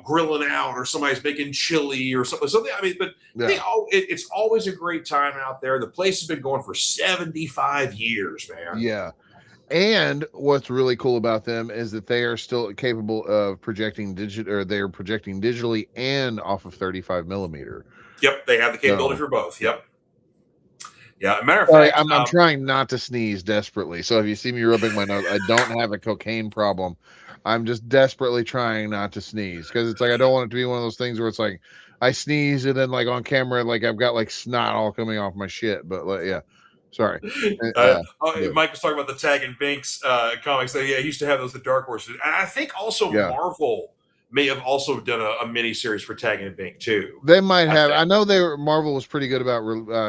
grilling out, or somebody's making chili or something. I mean, but Yeah. it's always a great time out there. The place has been going for 75 years, man. Yeah. And what's really cool about them is that they are still capable of projecting they're projecting digitally and off of 35 millimeter. Yep, they have the capability So for both. Yep. Yeah. Matter of sorry, fact, I'm trying not to sneeze desperately. So if you see me rubbing my nose, I don't have a cocaine problem. I'm just desperately trying not to sneeze because it's like I don't want it to be one of those things where it's like I sneeze and then like on camera like I've got like snot all coming off my shit. But like, yeah, sorry. But Mike was talking about the Tag and Binks comics. Yeah, he used to have those, the Dark Horse. And I think also yeah, Marvel may have also done a mini series for Tag and Bink too. they might I have. I think. know Marvel was pretty good about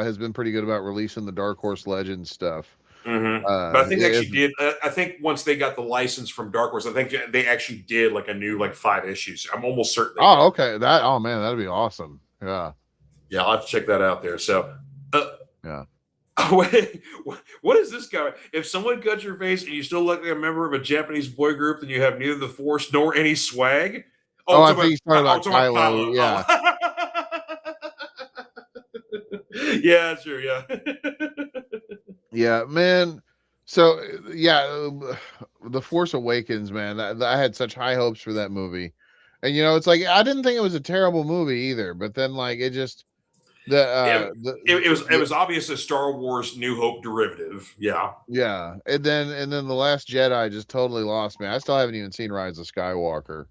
has been pretty good about releasing the Dark Horse Legends stuff. But I think they It, actually did. I think once they got the license from Dark Horse, I think they actually did like a new like 5 issues. I'm almost certain they did. oh, okay. Oh man, that'd be awesome. Yeah, Yeah, I'll have to check that out there. So, yeah. wait, what is this guy? If someone cuts your face and you still look like a member of a Japanese boy group, then you have neither the force nor any swag. Oh, Oh, I think he's talking I'm about talking about Kylo. Kylo. Yeah, Oh. Yeah, sure, yeah. yeah, man. So yeah, the Force Awakens, man. I had such high hopes for that movie, and it's like I didn't think it was a terrible movie either. But then like it just It was obvious a Star Wars New Hope derivative. Yeah. yeah, and then the Last Jedi just totally lost me. I still haven't even seen Rise of Skywalker.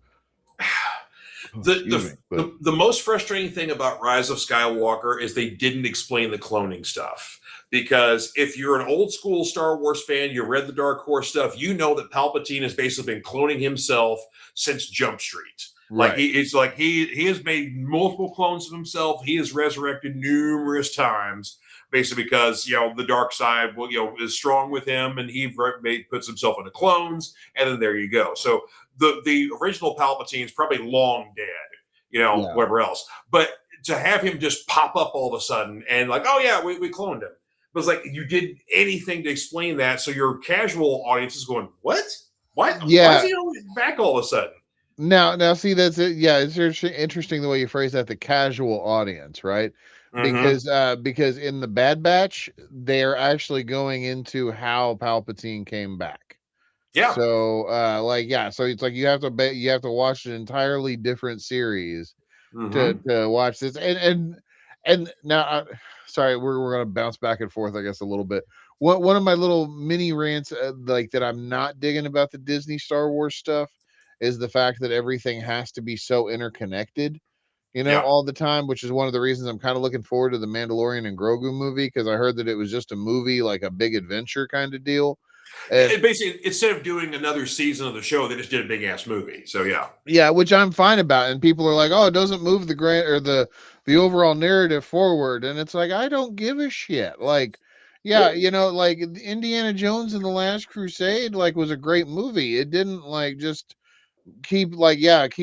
Excuse me, but The most frustrating thing about Rise of Skywalker is they didn't explain the cloning stuff. Because if you're an old school Star Wars fan, you read the Dark Horse stuff, you know that Palpatine has basically been cloning himself since Jump Street. Like right, it's like he has made multiple clones of himself. He has resurrected numerous times, basically because the dark side is strong with him, and he puts himself into clones, and then there you go. So the original Palpatine is probably long dead, yeah, whatever else. But to have him just pop up all of a sudden and like, oh yeah, we cloned him. It was like you did anything to explain that, so your casual audience is going, what? What? Why is yeah. he back all of a sudden? Now, see that's it. Yeah, it's interesting the way you phrase that. The casual audience, right? Mm-hmm. Because in the Bad Batch, they're actually going into how Palpatine came back. Yeah. So, so it's like you have to watch an entirely different series to Mm-hmm. watch this. And now, sorry, we're gonna bounce back and forth, I guess, a little bit. One of my little mini rants, like that, I'm not digging about the Disney Star Wars stuff, is the fact that everything has to be so interconnected, Yeah. all the time, which is one of the reasons I'm kind of looking forward to the Mandalorian and Grogu movie because I heard that it was just a movie, like a big adventure kind of deal. It basically, instead of doing another season of the show, they just did a big ass movie. So yeah. Yeah, which I'm fine about. And people are like, "Oh, it doesn't move the grand or the overall narrative forward." And it's like, I don't give a shit. Like, yeah, Yeah. you know, like Indiana Jones and the Last Crusade, like, was a great movie. It didn't like just keep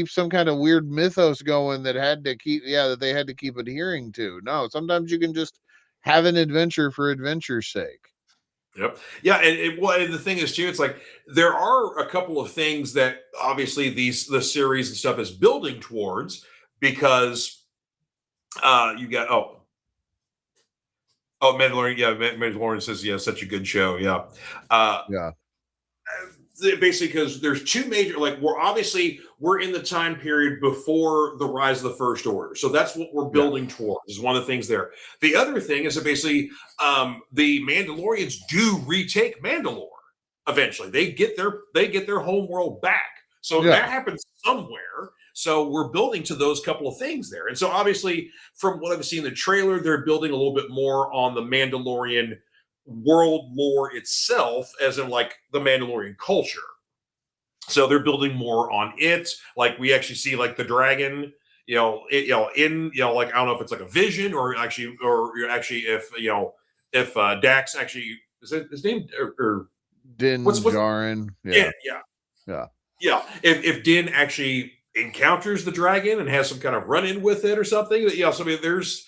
some kind of weird mythos going that had to keep that they had to keep adhering to. No, sometimes you can just have an adventure for adventure's sake. Yep. Yeah, and the thing is too, it's like there are a couple of things that obviously the series and stuff is building towards because you got Mandalorian, yeah, Mandalorian says yeah, such a good show, yeah. Uh, Yeah. Basically because there's two major, like we're in the time period before the rise of the First Order, so that's what we're Yeah. building towards is one of the things there. The other thing is that basically the Mandalorians do retake Mandalore eventually. They get their home world back, so Yeah. that happens somewhere. So we're building to those couple of things there, and so obviously from what I've seen in the trailer, they're building a little bit more on the Mandalorian world lore itself, as in like the Mandalorian culture. So they're building more on it. Like we actually see like the dragon, like I don't know if it's like a vision or actually if Dax actually is it his name or Din what's Djarin. yeah, Yeah. yeah, Yeah. yeah. If Din actually encounters the dragon and has some kind of run in with it or something, so I mean, there's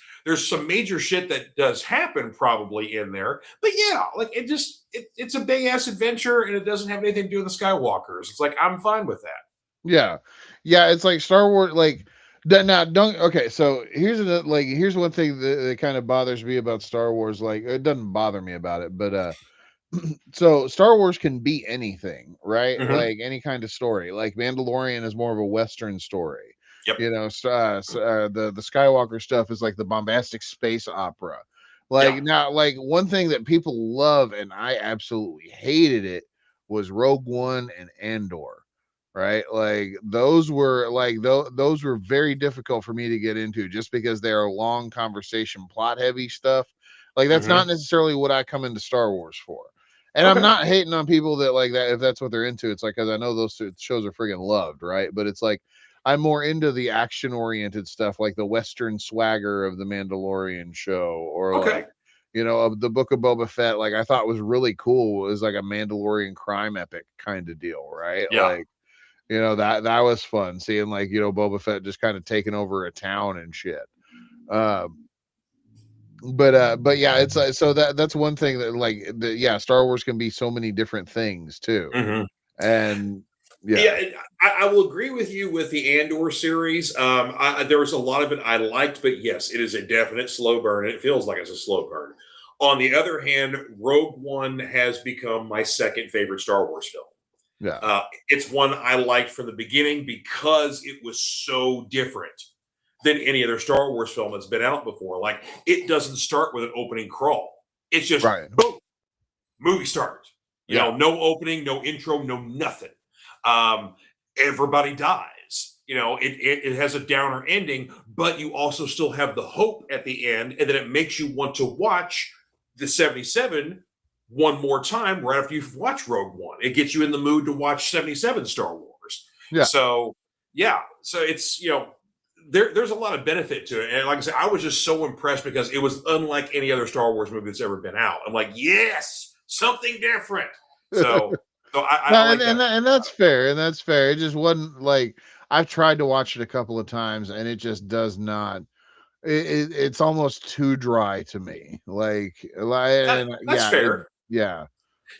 some major shit that does happen probably in there. But yeah, like it's a big ass adventure and it doesn't have anything to do with the Skywalkers. It's like I'm fine with that. Yeah. Yeah, it's like Star Wars like that now don't okay, so here's one thing that kind of bothers me about Star Wars. Like it doesn't bother me about it, but so Star Wars can be anything, right? Mm-hmm. Like any kind of story. Like Mandalorian is more of a Western story. Yep. You know, the Skywalker stuff is like the bombastic space opera. Yeah. Like now, like one thing that people love and I absolutely hated it was Rogue One and Andor. Right, like those were very difficult for me to get into just because they are long conversation, plot heavy stuff. Like that's Mm-hmm. not necessarily what I come into Star Wars for. And I'm Okay. not hating on people that like that if that's what they're into. It's like because I know those shows are friggin' loved, right? But it's like I'm more into the action oriented stuff, like the Western swagger of the Mandalorian show, or Okay. like of the Book of Boba Fett. Like I thought was really cool. It was like a Mandalorian crime epic kind of deal, right? Yeah. Like that was fun seeing like Boba Fett just kind of taking over a town and shit. Um, but yeah, it's so that's one thing that yeah, Star Wars can be so many different things too, Mm-hmm. and yeah, Yeah, I will agree with you with the Andor series. There was a lot of it I liked, but yes, it is a definite slow burn, and it feels like it's a slow burn. On the other hand, Rogue One has become my second favorite Star Wars film. yeah, It's one I liked from the beginning because it was so different than any other Star Wars film that's been out before. Like, it doesn't start with an opening crawl. It's just right, boom, movie starts. yeah, No opening, no intro, no nothing. Everybody dies. It has a downer ending, but you also still have the hope at the end, and then it makes you want to watch the 77 one more time right after you've watched Rogue One. It gets you in the mood to watch 77 Star Wars. yeah, So yeah, so it's there's a lot of benefit to it. And like I said, I was just so impressed because it was unlike any other Star Wars movie that's ever been out. I'm like, yes, something different. So I no, like that. and that's fair, and that's fair. It just wasn't like I've tried to watch it a couple of times, and it just does not. It's almost too dry to me. And That's fair. yeah,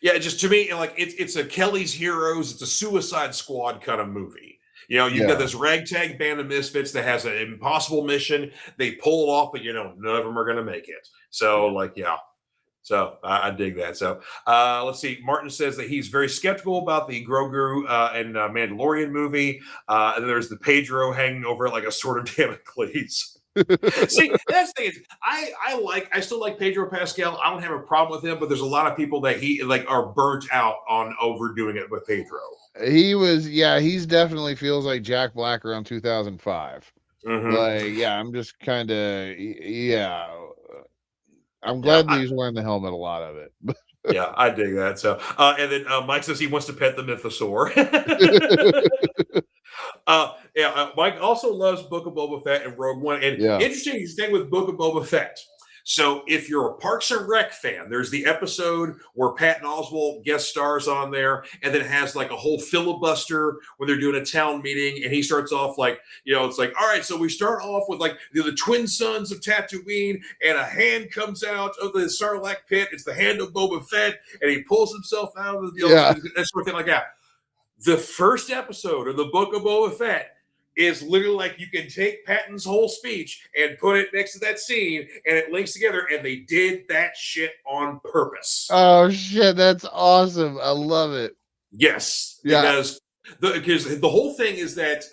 Yeah, just to me, like it's a Kelly's Heroes, it's a Suicide Squad kind of movie. You've got yeah. this ragtag band of misfits that has an impossible mission. They pull it off, but none of them are going to make it. So, like, yeah. So I dig that. So let's see. Martin says that he's very skeptical about the Grogu and Mandalorian movie. And there's the Pedro hanging over it like a sword of Damocles. See, that's the thing. I still like Pedro Pascal. I don't have a problem with him, but there's a lot of people that he like are burnt out on overdoing it with Pedro. He's definitely feels like Jack Black around 2005. Mm-hmm. Like, yeah, I'm just kind of, yeah. I'm Yeah, glad that he's wearing the helmet a lot of it. Yeah, I dig that. So, and then Mike says he wants to pet the mythosaur. Mike also loves Book of Boba Fett and Rogue One. And Yeah. interesting thing with Book of Boba Fett. So, if you're a Parks and Rec fan, there's the episode where Patton Oswalt guest stars on there, and then has like a whole filibuster when they're doing a town meeting, and he starts off like, it's like, all right, so we start off with like the twin sons of Tatooine, and a hand comes out of the Sarlacc pit. It's the hand of Boba Fett, and he pulls himself out of the that sort of thing like that. The first episode of the Book of Boba Fett is literally like you can take Patton's whole speech and put it next to that scene, and it links together. And they did that shit on purpose. Oh shit, that's awesome! I love it. Yes, because the whole thing is that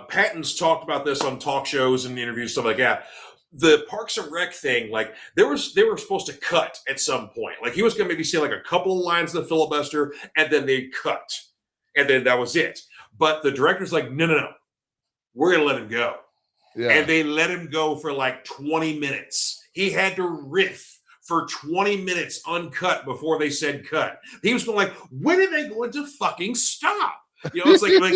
Patton's talked about this on talk shows and interviews, stuff like that. The Parks and Rec thing, like they were supposed to cut at some point. Like he was going to maybe say like a couple of lines in the filibuster, and then they cut, and then that was it. But the director's like, no, we're going to let him go. Yeah. And they let him go for like 20 minutes. He had to riff for 20 minutes uncut before they said cut. He was going like, when are they going to fucking stop? It's like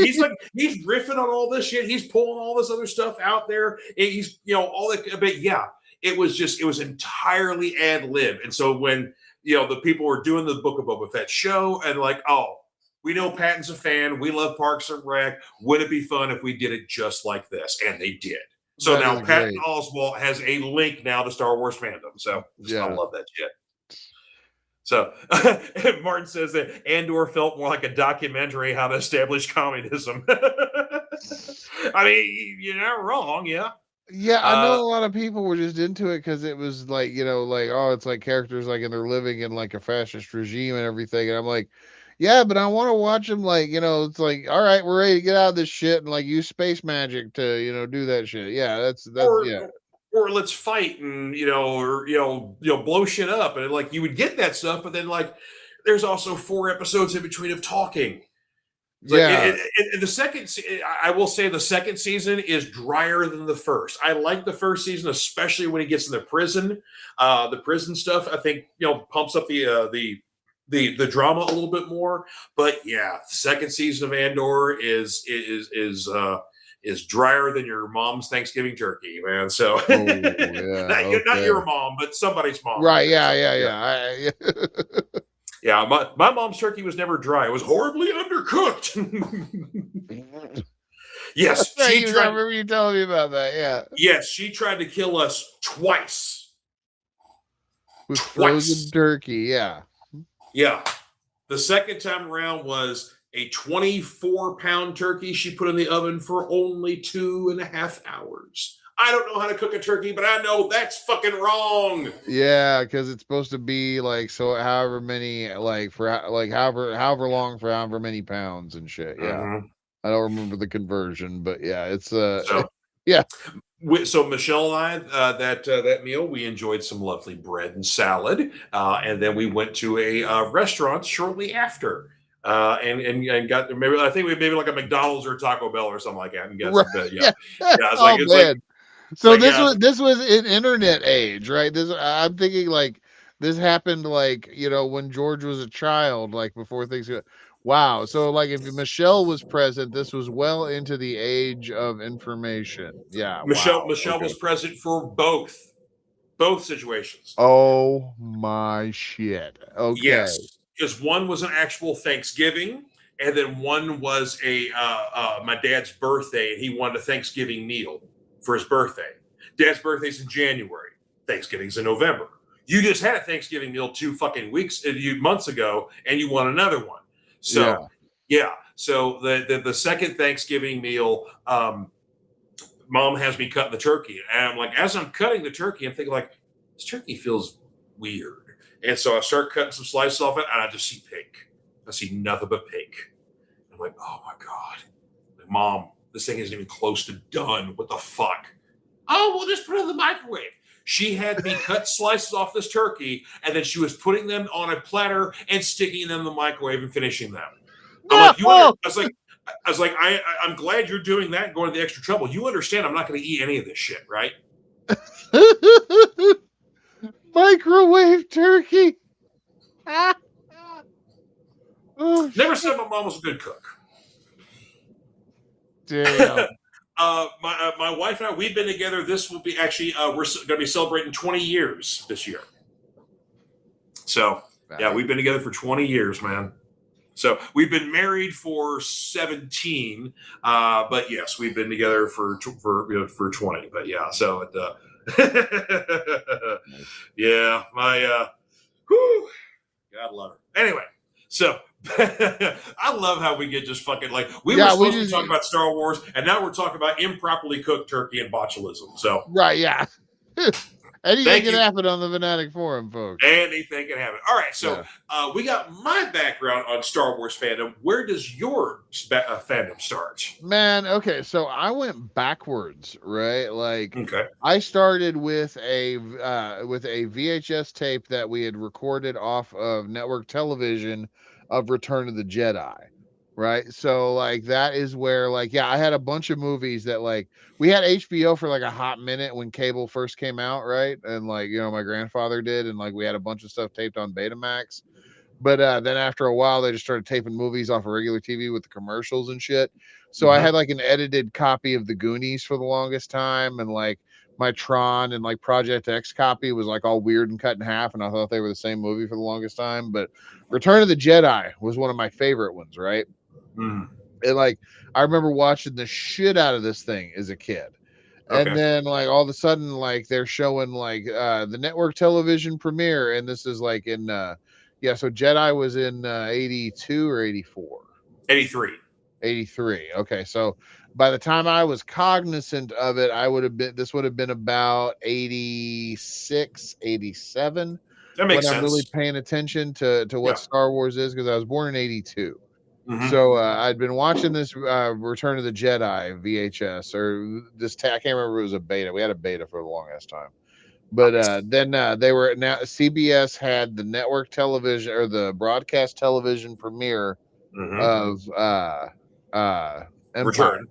he's riffing on all this shit. He's pulling all this other stuff out there. He's all that. But yeah, it was entirely ad lib. And so when the people were doing the Book of Boba Fett show, and like, oh, we know Patton's a fan. We love Parks and Rec. Would it be fun if we did it just like this? And they did. So that now Patton Oswalt has a link now to Star Wars fandom. So I love that shit. So Martin says that Andor felt more like a documentary how to establish communism. I mean, you're not wrong, yeah. Yeah, I know a lot of people were just into it because it was like, it's like characters like, and they're living in like a fascist regime and everything. And I'm like, yeah, but I want to watch them like, it's like, all right, we're ready to get out of this shit and like use space magic to, do that shit. Yeah, that's yeah. Or let's fight and blow shit up, and like you would get that stuff, but then like there's also 4 episodes in between of talking. Yeah, the second, I will say the second season is drier than the first. I like the first season, especially when he gets in the prison. The prison stuff, I think, pumps up the drama a little bit more. But yeah, the second season of Andor is drier than your mom's Thanksgiving turkey, man. So not your mom, but somebody's mom. Right? Yeah. Yeah, my mom's turkey was never dry. It was horribly undercooked. Yes, I remember you telling me about that. Yeah. Yes, she tried to kill us twice. With frozen turkey, yeah. Yeah. The second time around was a 24-pound turkey she put in the oven for only 2.5 hours. I don't know how to cook a turkey, but I know that's fucking wrong. Yeah, because it's supposed to be like however many, like for like however long for however many pounds and shit. Yeah, mm-hmm. I don't remember the conversion, but yeah, it's yeah. So Michelle and I, that meal, we enjoyed some lovely bread and salad, and then we went to a restaurant shortly after. And got maybe like a McDonald's or a Taco Bell or something like that, and got some bit, yeah. It's like so this was in internet age, right? I'm thinking like this happened like when George was a child, like before things. Wow. So like if Michelle was present, this was well into the age of information. Yeah. Michelle was present for both situations. Oh my shit. Okay. Yes. Because one was an actual Thanksgiving, and then one was my dad's birthday, and he wanted a Thanksgiving meal for his birthday. Dad's birthday's in January. Thanksgiving's in November. You just had a Thanksgiving meal 2 fucking months ago, and you want another one. So yeah. So the second Thanksgiving meal, Mom has me cutting the turkey, and I'm like, as I'm cutting the turkey, I'm thinking like, this turkey feels weird. And so I start cutting some slices off it, and I just see pink. I see nothing but pink. I'm like, oh my God. Like, Mom, this thing isn't even close to done. What the fuck? Oh, we'll just put it in the microwave. She had me cut slices off this turkey, and then she was putting them on a platter and sticking them in the microwave and finishing them. I'm like, I'm glad you're doing that and going to the extra trouble. You understand I'm not going to eat any of this shit, right? Microwave turkey. Oh Never shit! said my mom was a good cook. Damn. My wife and I, we've been together. This will be actually, we're going to be celebrating 20 years this year. So, yeah, Nice. we've been together for 20 years, man. So we've been married for 17, but yes, we've been together for 20. But yeah, so Nice. yeah, my whew, God love her. Anyway, so I love how we get just fucking like we were Yeah, we supposed to be just talking about Star Wars, and now we're talking about improperly cooked turkey and botulism. So right. Yeah. Anything thank can you. happen on the Fanatic Forum, folks. Anything can happen. All right, so Yeah. we got my background on Star Wars fandom. Where does your fandom start? Man, okay, so I went backwards, right? Like Okay. I started with a VHS tape that we had recorded off of network television of Return of the Jedi. Right? So like that is where like yeah, I had a bunch of movies that like we had HBO for like a hot minute when cable first came out, right? And like, my grandfather did and like we had a bunch of stuff taped on Betamax. But then after a while, they just started taping movies off of regular TV with the commercials and shit. So I Mm-hmm. had like an edited copy of the Goonies for the longest time, and like my Tron and like Project X copy was like all weird and cut in half, and I thought they were the same movie for the longest time. But Return of the Jedi was one of my favorite ones, right? Mm. And like I remember watching the shit out of this thing as a kid. And Okay. then like all of a sudden like they're showing like the network television premiere and this is like in yeah, so Jedi was in 82 or 84. 83. 83. Okay, so by the time I was cognizant of it, this would have been about 86, 87 That when makes I'm really sense. paying attention to what Yeah. Star Wars is because I was born in 82. Mm-hmm. So I'd been watching this Return of the Jedi VHS or this. I can't remember if it was a beta. We had a beta for the longest time, but then they were now CBS had the network television or the broadcast television premiere Mm-hmm. of uh, Empire. Return.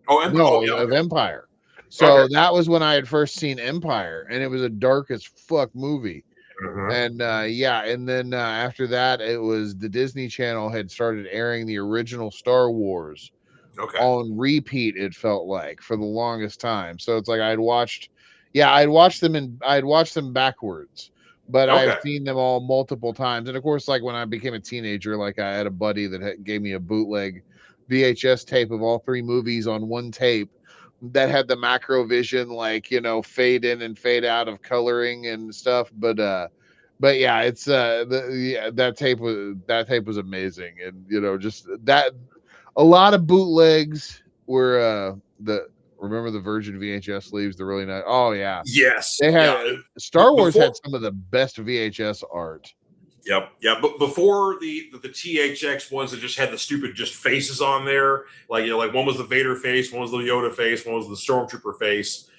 Oh, oh, No, yeah. of Okay. Empire. Okay. So that was when I had first seen Empire, and it was a dark as fuck movie. Mm-hmm. And yeah, and then after that, it was the Disney Channel had started airing the original Star Wars Okay. on repeat. It felt like for the longest time. So it's like I'd watched them backwards, but I've Okay. seen them all multiple times. And of course, like when I became a teenager, like I had a buddy that gave me a bootleg VHS tape of all three movies on one tape that had the macrovision like fade in and fade out of coloring and stuff but yeah, it's yeah, that tape was amazing, and just that a lot of bootlegs were the remember the Virgin VHS sleeves, the really nice. Oh yeah, Yes. they Yeah. had Star Wars Before. had some of the best VHS art. Yep. Yeah. But before the THX ones that just had the stupid just faces on there, like like one was the Vader face, one was the Yoda face, one was the Stormtrooper face.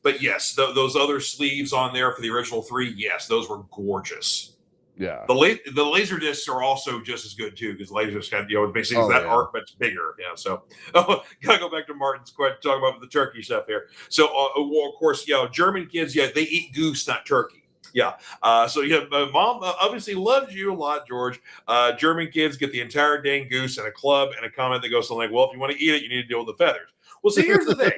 But yes, those other sleeves on there for the original three, yes, those were gorgeous. Yeah. The laser discs are also just as good too because laser discs have basically Oh that yeah. art but it's bigger. Yeah. So gotta go back to Martin's question talk about the turkey stuff here. So well, of course, German kids, yeah, they eat goose, not turkey. Yeah. So yeah, mom obviously loves you a lot, George. German kids get the entire dang goose and a club and a comment that goes something like, "Well, if you want to eat it, you need to deal with the feathers." Well, see, here's the thing.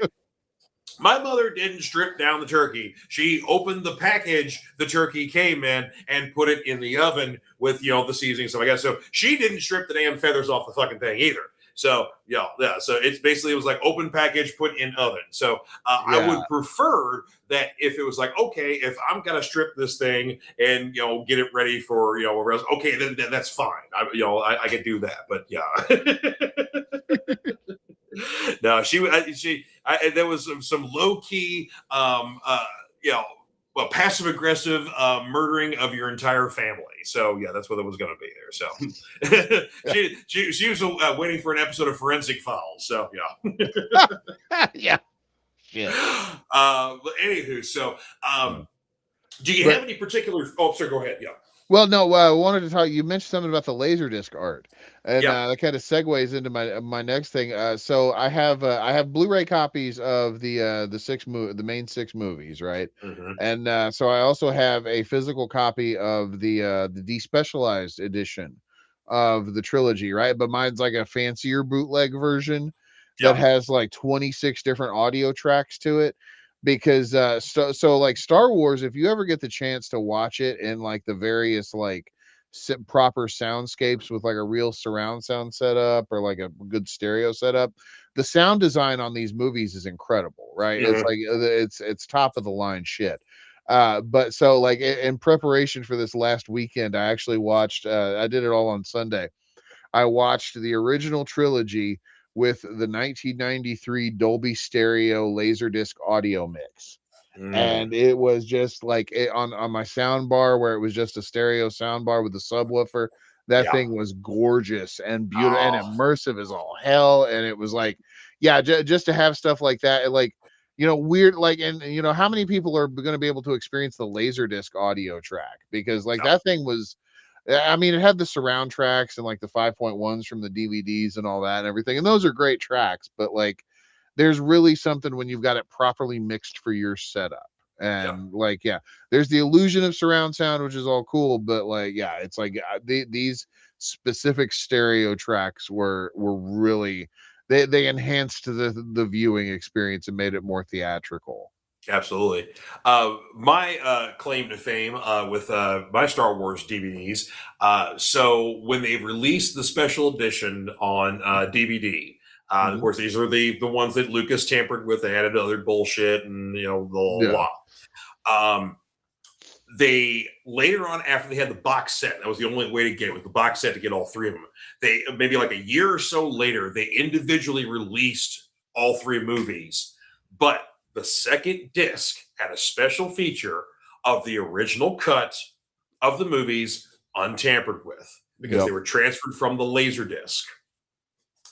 My mother didn't strip down the turkey. She opened the package the turkey came in and put it in the oven with the seasoning stuff. I guess so. She didn't strip the damn feathers off the fucking thing either. So yeah. So it's basically it was like open package, put in oven. So I Yeah. would prefer that if it was like okay, if I'm gonna strip this thing and get it ready for okay, then that's fine. I can do that. But yeah. No, there was some low key, you know, passive aggressive murdering of your entire family. So yeah, that's what it was going to be there. So she was waiting for an episode of Forensic Files. So yeah. Yeah. Shit. But anywho, so Yeah. do you But have any particular? Oh, sir, go ahead. Yeah. well, no, I wanted to talk. You mentioned something about the Laserdisc art, and Yeah. that kind of segues into my next thing. So I have Blu-ray copies of the main six movies, right? Mm-hmm. And so I also have a physical copy of the despecialized edition of the trilogy, right? But mine's like a fancier bootleg version that Yeah. has like 26 different audio tracks to it. Because so like Star Wars, if you ever get the chance to watch it in like the various like proper soundscapes with like a real surround sound setup or like a good stereo setup, the sound design on these movies is incredible, right? It's Mhm. like it's top of the line shit. But so like in preparation for this last weekend, I actually watched. I did it all on Sunday. I watched the original trilogy with the 1993 Dolby Stereo Laserdisc audio mix, Mm. and it was just like on my sound bar where it was just a stereo sound bar with a subwoofer. That Yeah. thing was gorgeous and beautiful and Oh, immersive as all hell. And it was like, yeah, just to have stuff like that, like weird, like, and how many people are going to be able to experience the Laserdisc audio track? Because like no. that thing was, I mean, it had the surround tracks and like the 5.1s from the DVDs and all that and everything, and those are great tracks. But like, there's really something when you've got it properly mixed for your setup. Yeah. And like, yeah, there's the illusion of surround sound, which is all cool, but like, yeah, it's like these specific stereo tracks were really, they enhanced the viewing experience and made it more theatrical. Absolutely. My claim to fame with my Star Wars DVDs. So when they released the special edition on DVD, of Mhm. course these are the ones that Lucas tampered with. They added other bullshit and the Yeah. law. They later on, after they had the box set, that was the only way to get it, with the box set to get all three of them. They maybe like a year or so later, they individually released all three movies, but the second disc had a special feature of the original cut of the movies untampered with because they Yep. were transferred from the laser disc.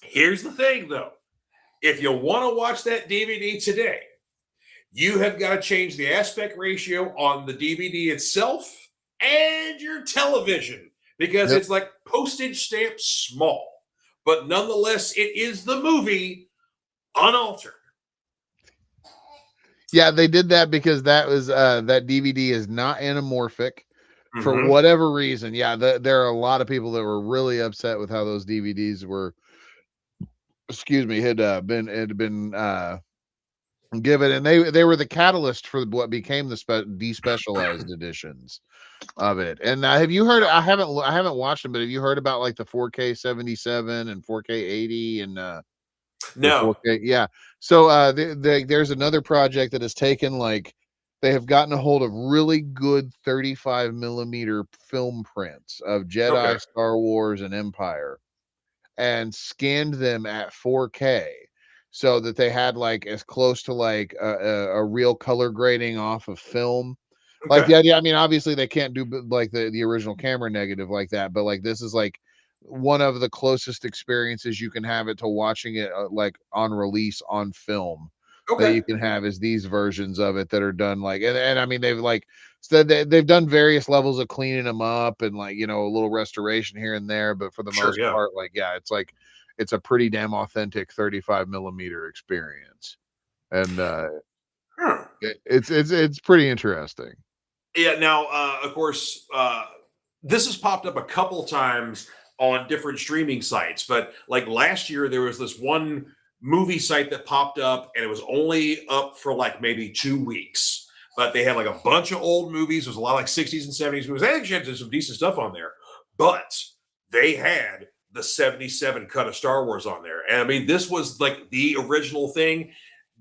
Here's the thing though, if you want to watch that DVD today, you have got to change the aspect ratio on the DVD itself and your television because Yep. it's like postage stamp small. But nonetheless, it is the movie unaltered. Yeah, they did that because that was that DVD is not anamorphic for Mm-hmm. whatever reason. Yeah, there are a lot of people that were really upset with how those DVDs were, excuse me, had been given, and they were the catalyst for what became the despecialized editions of it. And have you heard? I haven't watched them, but have you heard about like the 4K 77 and 4K 80 and the No. 4K? Yeah. So there's another project that has taken like, they have gotten a hold of really good 35 millimeter film prints of Okay. Jedi, Star Wars, and Empire, and scanned them at 4K so that they had like as close to like a real color grading off of film. Like Okay. the idea, I mean, obviously they can't do like the original camera negative like that, but like this is like one of the closest experiences you can have it to watching it like on release on film that Okay. you can have, is these versions of it that are done like, and I mean they've like said they've done various levels of cleaning them up and like a little restoration here and there, but for the Sure. most Yeah. part, like, yeah, it's like it's a pretty damn authentic 35 millimeter experience. And Huh. it's pretty interesting. Yeah. Now, of course, this has popped up a couple times on different streaming sites, but like last year, there was this one movie site that popped up, and it was only up for like maybe 2 weeks. But they had like a bunch of old movies. There was a lot of like 60s and 70s movies. They actually had some decent stuff on there, but they had the 77 cut of Star Wars on there. And I mean, this was like the original thing.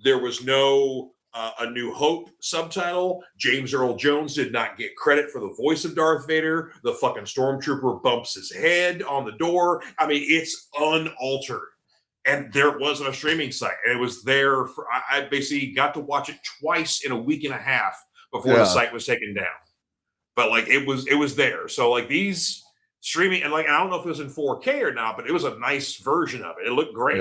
There was no A New Hope subtitle. James Earl Jones did not get credit for the voice of Darth Vader. The fucking stormtrooper bumps his head on the door. I mean, it's unaltered. And there wasn't a streaming site, and it was there for. I basically got to watch it twice in a week and a half before the Yeah, site was taken down. But like it was there. So like these streaming, and like I don't know if it was in 4K or not, but it was a nice version of it. It looked great,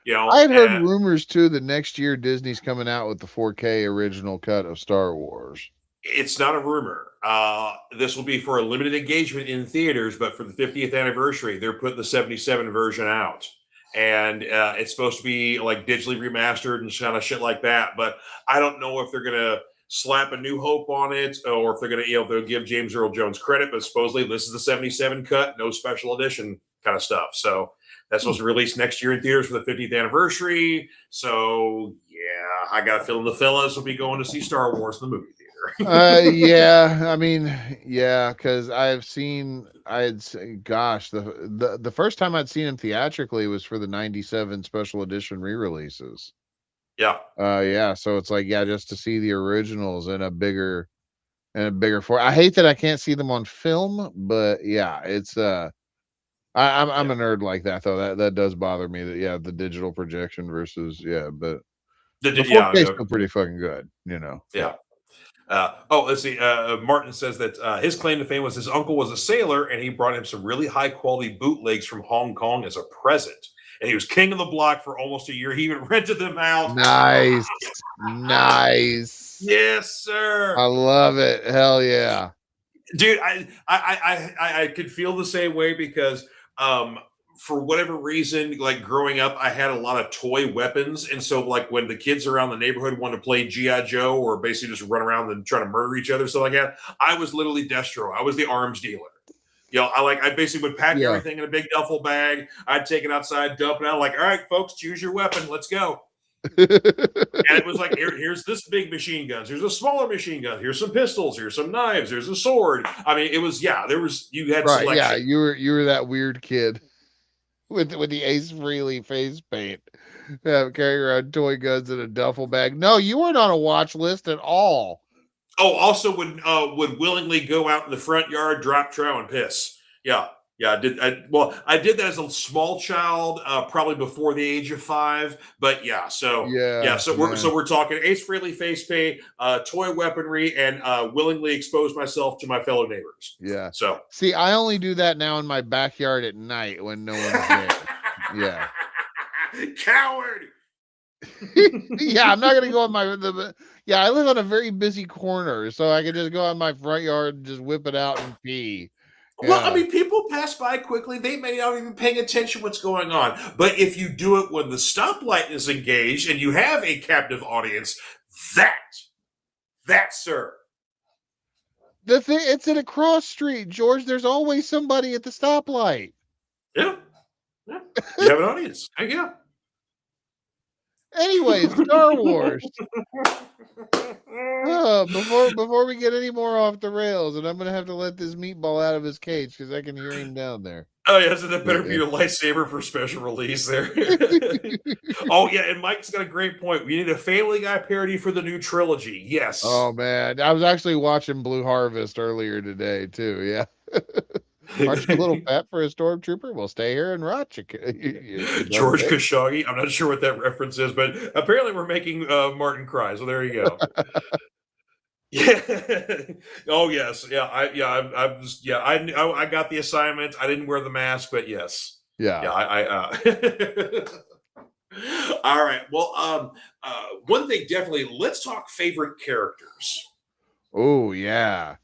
yeah. I had heard and rumors too that next year Disney's coming out with the 4K original cut of Star Wars. it's not a rumor. This will be for a limited engagement in theaters, but for the 50th anniversary, they're putting the 77 version out. And it's supposed to be like digitally remastered and kind of shit like that. But I don't know if they're going to slap a New Hope on it, or if they're going to, they'll give James Earl Jones credit, but supposedly this is the 77 cut, no special edition kind of stuff. So that's supposed to release next year in theaters for the 50th anniversary. So yeah, I got a feeling the fellas will be going to see Star Wars in the movie theater. Yeah, I mean, yeah, because gosh, the first time I'd seen him theatrically was for the '97 special edition re-releases. Yeah. Yeah, so it's like, yeah, just to see the originals in a bigger form. I hate that I can't see them on film, but yeah, it's I'm a nerd like that though. That does bother me that, yeah, the digital projection versus, yeah, but the 4K is still pretty fucking good, you know. Yeah. Let's see. Martin says that his claim to fame was his uncle was a sailor and he brought him some really high quality bootlegs from Hong Kong as a present. And he was king of the block for almost a year. He even rented them out. Nice. Nice. Yes, sir. I love it. Hell yeah. Dude, I could feel the same way because for whatever reason, like growing up, I had a lot of toy weapons, and so like when the kids around the neighborhood wanted to play GI Joe or basically just run around and try to murder each other, stuff like that, I was literally Destro. I was the arms dealer. I basically would pack everything in a big duffel bag. I'd take it outside, dump it out. Like, all right, folks, choose your weapon. Let's go. And it was like, here's this big machine guns. Here's a smaller machine gun. Here's some pistols. Here's some knives. There's a sword. I mean, it was, you had right. selection. Yeah, you were that weird kid with the Ace Frehley face paint, carrying around toy guns in a duffel bag. No, you weren't on a watch list at all. Oh, also would willingly go out in the front yard, drop trow, and piss. Yeah. I did. I did that as a small child, probably before the age of 5. But yeah, so we're talking Ace Frehley face paint, toy weaponry, and willingly expose myself to my fellow neighbors. Yeah. So see, I only do that now in my backyard at night when no one's there. Yeah. Coward. Yeah, I'm not gonna go on I live on a very busy corner, so I can just go on my front yard and just whip it out and pee. Well, I mean, people pass by quickly. They may not even paying attention what's going on. But if you do it when the stoplight is engaged and you have a captive audience, that, sir. The thing, it's at a cross street, George. There's always somebody at the stoplight. Yeah. You have an audience. Heck yeah. Anyway, Star Wars. Before we get any more off the rails, and I'm gonna have to let this meatball out of his cage because I can hear him down there. Oh yeah, so that better be your lightsaber for special release there. Oh yeah, and Mike's got a great point. We need a Family Guy parody for the new trilogy. Yes. Oh man, I was actually watching Blue Harvest earlier today too. Yeah. Aren't you a little fat for a stormtrooper? Well, stay here and watch it. George Khashoggi. I'm not sure what that reference is, but apparently we're making Martin cry. So there you go. Yeah. Oh yes. Yeah. I got the assignment. I didn't wear the mask, but yes. Yeah. Yeah. All right. Well, one thing definitely. Let's talk favorite characters. Oh yeah.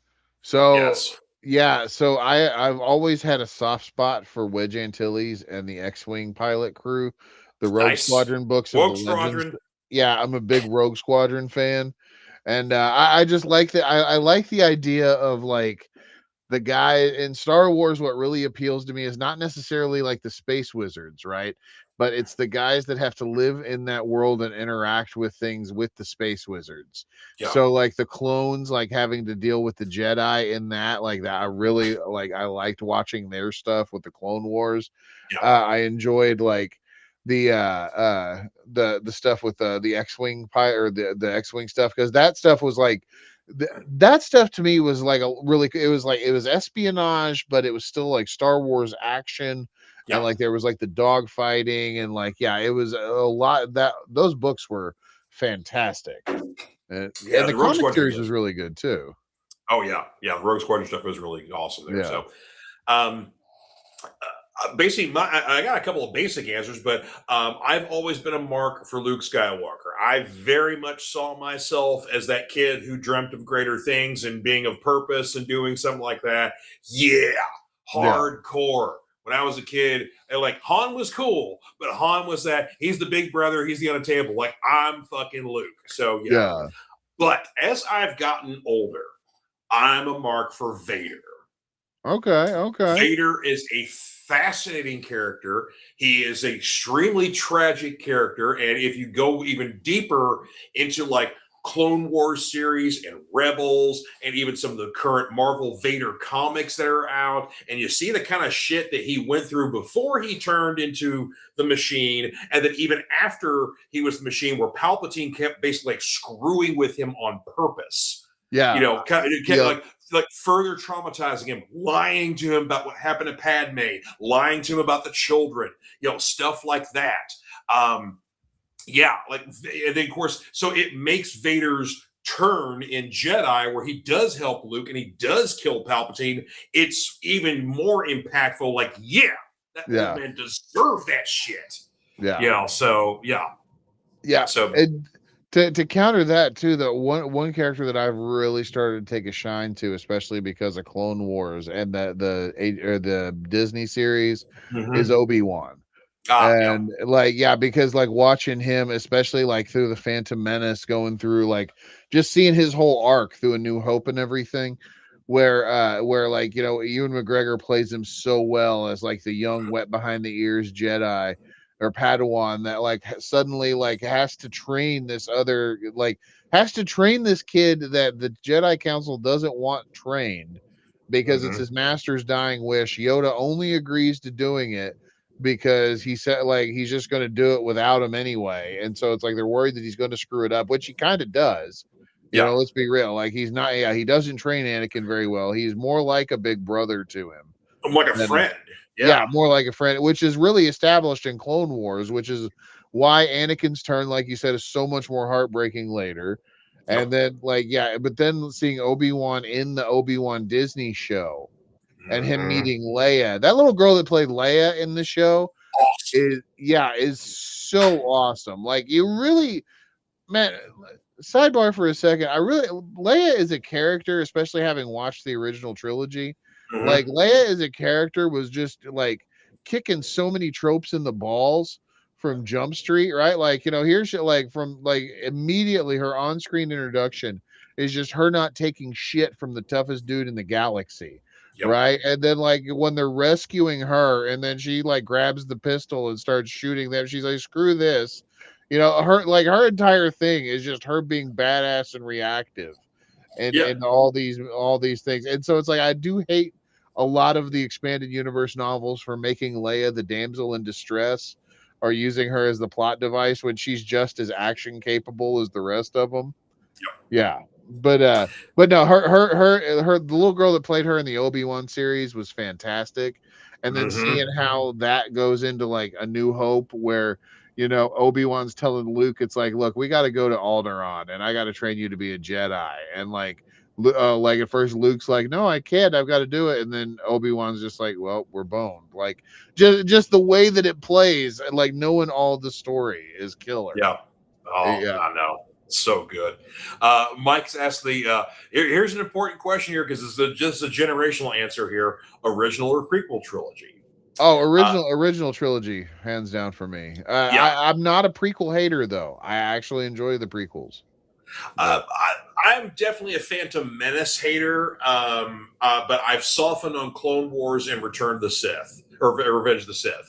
So yes. Yeah, so I've always had a soft spot for Wedge Antilles and the X-Wing pilot crew, the Rogue Squadron books. Rogue Squadron. Yeah, I'm a big Rogue Squadron fan, and I just like that. I like the idea of like the guy in Star Wars. What really appeals to me is not necessarily like the space wizards, right? But it's the guys that have to live in that world and interact with things with the space wizards. Yeah. So like the clones, like having to deal with the Jedi in that, like that, I really like. I liked watching their stuff with the Clone Wars. Yeah. I enjoyed like the stuff with the X-Wing or the X-Wing stuff, because that stuff was like. That stuff to me was like it was espionage, but it was still like Star Wars action. Yeah. And like there was like the dog fighting and like, yeah, it was a lot that those books were fantastic. And the comic series was really good too. Oh yeah. The Rogue Squadron stuff was really awesome there. Yeah. So basically I got a couple of basic answers, but I've always been a mark for Luke Skywalker. I very much saw myself as that kid who dreamt of greater things and being of purpose and doing something like that. Yeah. Hardcore. Yeah. When I was a kid, like Han was cool, but Han was he's the big brother, he's the unattainable. Like I'm fucking Luke. So yeah. But as I've gotten older, I'm a mark for Vader. Okay, okay. Vader is a fascinating character. He is an extremely tragic character. And if you go even deeper into like Clone Wars series and Rebels, and even some of the current Marvel Vader comics that are out, and you see the kind of shit that he went through before he turned into the machine, and then even after he was the machine, where Palpatine kept basically like screwing with him on purpose. You Yeah. know, kind of, Yep. like further traumatizing him, lying to him about what happened to Padme, lying to him about the children, stuff like that. Um, yeah, like, and then of course, so it makes Vader's turn in Jedi, where he does help Luke and he does kill Palpatine. It's even more impactful. Like, yeah, that old Yeah. man deserved that shit. Yeah. So yeah, Yeah. so And to counter that too, the one character that I've really started to take a shine to, especially because of Clone Wars and the Disney series, is mhm. Obi-Wan. Yeah, And like, yeah, because like watching him, especially like through the Phantom Menace, going through like just seeing his whole arc through A New Hope and everything, where like, Ewan McGregor plays him so well as like the young, wet behind the ears Jedi or Padawan that like suddenly like has to train this kid that the Jedi Council doesn't want trained because it's mhm. his master's dying wish. Yoda only agrees to doing it because he said like he's just going to do it without him anyway, and so it's like they're worried that he's going to screw it up, which he kind of does. Yeah, Let's be real, like he's not, yeah, he doesn't train Anakin very well. He's more like a big brother to him I'm like a than, friend. yeah, Yeah, more like a friend, which is really established in Clone Wars, which is why Anakin's turn, like you said, is so much more heartbreaking later. And yep. then like, yeah, but then seeing Obi-Wan in the Obi-Wan Disney show and him Mhm. meeting Leia, that little girl that played Leia in the show Awesome. is so awesome. Like you really, man, sidebar for a second. I really Leia is a character, especially having watched the original trilogy. Like Mhm. Leia as a character was just like kicking so many tropes in the balls from Jump Street, right? Like, here's like from like immediately her on-screen introduction is just her not taking shit from the toughest dude in the galaxy. Yep. Right. And then like when they're rescuing her and then she like grabs the pistol and starts shooting them, she's like, screw this. Her entire thing is just her being badass and reactive Yeah. and all these things. And so it's like I do hate a lot of the expanded universe novels for making Leia the damsel in distress or using her as the plot device when she's just as action capable as the rest of them. Yep. Yeah. But no, the little girl that played her in the Obi-Wan series was fantastic. And then seeing Mhm. how that goes into like A New Hope where Obi-Wan's telling Luke, it's like, look, we got to go to Alderaan and I got to train you to be a Jedi. And like at first Luke's like, no, I can't, I've got to do it. And then Obi-Wan's just like, well, we're boned. Like just the way that it plays and like knowing all the story is killer. Yeah. Oh, Yeah. I know. So good. Mike's asked here's an important question here because it's just a generational answer here. Original or prequel trilogy? Oh, Uh, original trilogy, hands down for me. yeah. I'm not a prequel hater though. I actually enjoy the prequels. But I'm definitely a Phantom Menace hater, but I've softened on Clone Wars and Return of the Sith, or Revenge of the Sith.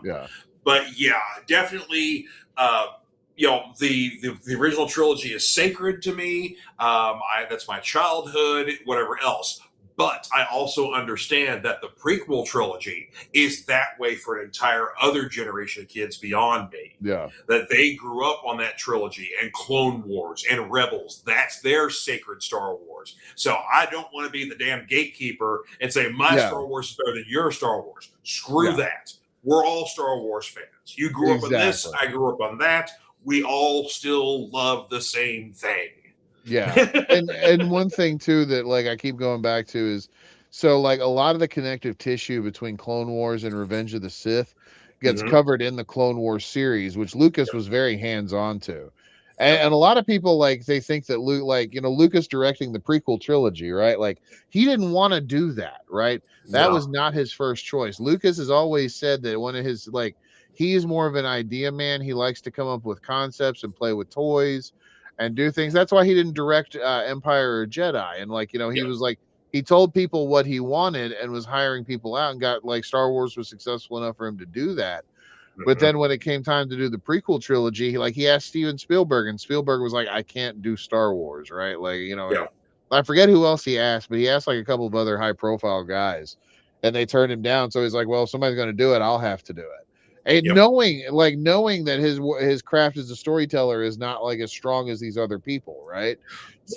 yeah, But yeah, definitely. The original trilogy is sacred to me. That's my childhood, whatever else. But I also understand that the prequel trilogy is that way for an entire other generation of kids beyond me. yeah, That they grew up on that trilogy and Clone Wars and Rebels. That's their sacred Star Wars. So I don't want to be the damn gatekeeper and say my yeah, Star Wars is better than your Star Wars. Screw yeah, that. We're all Star Wars fans. You grew up on this, exactly. I grew up on that. We all still love the same thing. Yeah. And one thing too that like I keep going back to is so like a lot of the connective tissue between Clone Wars and Revenge of the Sith gets Hmm. covered in the Clone Wars series, which Lucas Yep. was very hands-on to. And, Yep. and a lot of people like they think that Lucas directing the prequel trilogy, right? Like he didn't want to do that, right? That was No. not his first choice. Lucas has always said that one of his like he is more of an idea man. He likes to come up with concepts and play with toys and do things. That's why he didn't direct Empire or Jedi. And like, he Yeah. was like, he told people what he wanted and was hiring people out, and got like Star Wars was successful enough for him to do that. But Mhm. then when it came time to do the prequel trilogy, he asked Steven Spielberg, and Spielberg was like, I can't do Star Wars, right? Yeah. I forget who else he asked, but he asked like a couple of other high profile guys, and they turned him down. So he's like, well, if somebody's going to do it, I'll have to do it. And Yep. knowing that his craft as a storyteller is not like as strong as these other people, right?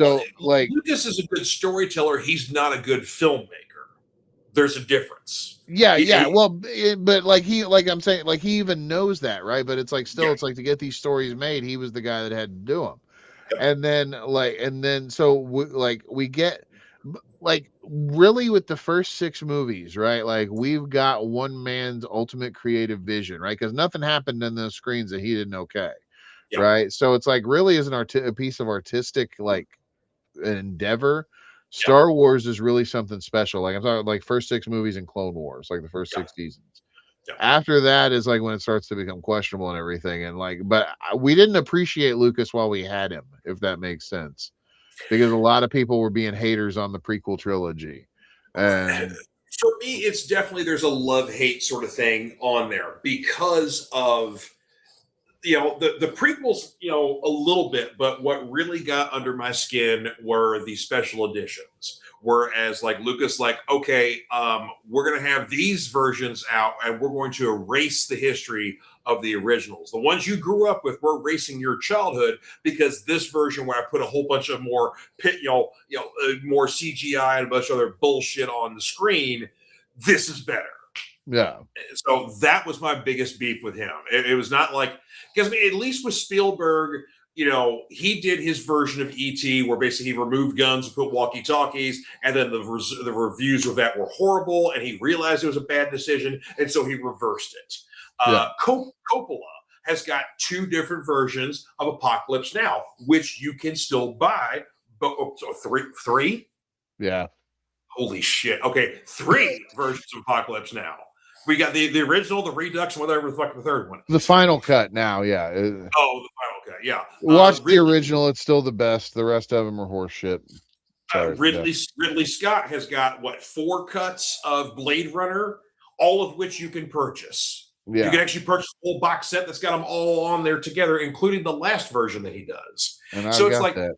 Well, So like, Lucas is a good storyteller. He's not a good filmmaker. There's a difference. yeah. He- Well, but like I'm saying, like he even knows that, right? But it's like yeah. still, it's like to get these stories made, he was the guy that had to do them. Yep. And then so we get like really with the first 6 movies, right? Like we've got one man's ultimate creative vision, right? Because nothing happened in those screens that he didn't okay, Yeah. right? So it's like really is a piece of artistic like endeavor. Yeah. Star Wars is really something special. Like I'm talking like first 6 movies in Clone Wars, like the first Yeah. 6 seasons. Yeah. After that is like when it starts to become questionable and everything. And like, but we didn't appreciate Lucas while we had him, if that makes sense, because a lot of people were being haters on the prequel trilogy. And For me, it's definitely there's a love hate sort of thing on there because of the prequels, a little bit, but what really got under my skin were the special editions. Whereas like Lucas, like, okay, we're gonna have these versions out and we're going to erase the history of the originals. The ones you grew up with, we're erasing your childhood because this version where I put a whole bunch of more more CGI and a bunch of other bullshit on the screen, this is better. yeah, So that was my biggest beef with him. It was not like, because I mean, at least with Spielberg, he did his version of ET where basically he removed guns and put walkie talkies, and then the reviews of that were horrible, and he realized it was a bad decision, and so he reversed it. yeah, Coppola has got 2 different versions of Apocalypse Now, which you can still buy, but three. yeah. Holy shit. Okay, 3 versions of Apocalypse Now. We got the original, the Redux, whatever the fuck the third one The is. final cut now, yeah. Oh, the final cut, yeah. Watch the Ridley original; it's still the best. The rest of them are horse shit. Sorry, yeah, Ridley Scott has got what 4 cuts of Blade Runner, all of which you can purchase. You can yeah. actually purchase a whole box set that's got them all on there together, including the last version that he does. And I've So it's got like, that.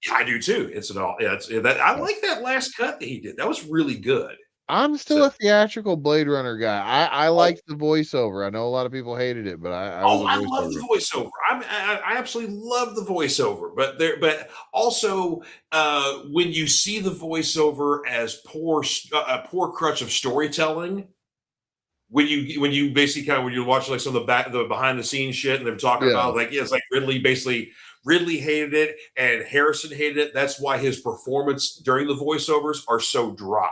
yeah, I do too. It's an all. Yeah, it's that. I Yeah. like that last cut that he did. That was really good. I'm still So, a theatrical Blade Runner guy. I oh, liked the voiceover. I know a lot of people hated it, but I was Oh, a I love voiceover. the voiceover. I absolutely love the voiceover. But also when you see the voiceover as a poor crutch of storytelling, when you basically kind of when you watch like some of the behind the scenes shit, and they're talking Yeah, about like, yeah, it's like Ridley hated it and Harrison hated it. That's why his performance during the voiceovers are so dry,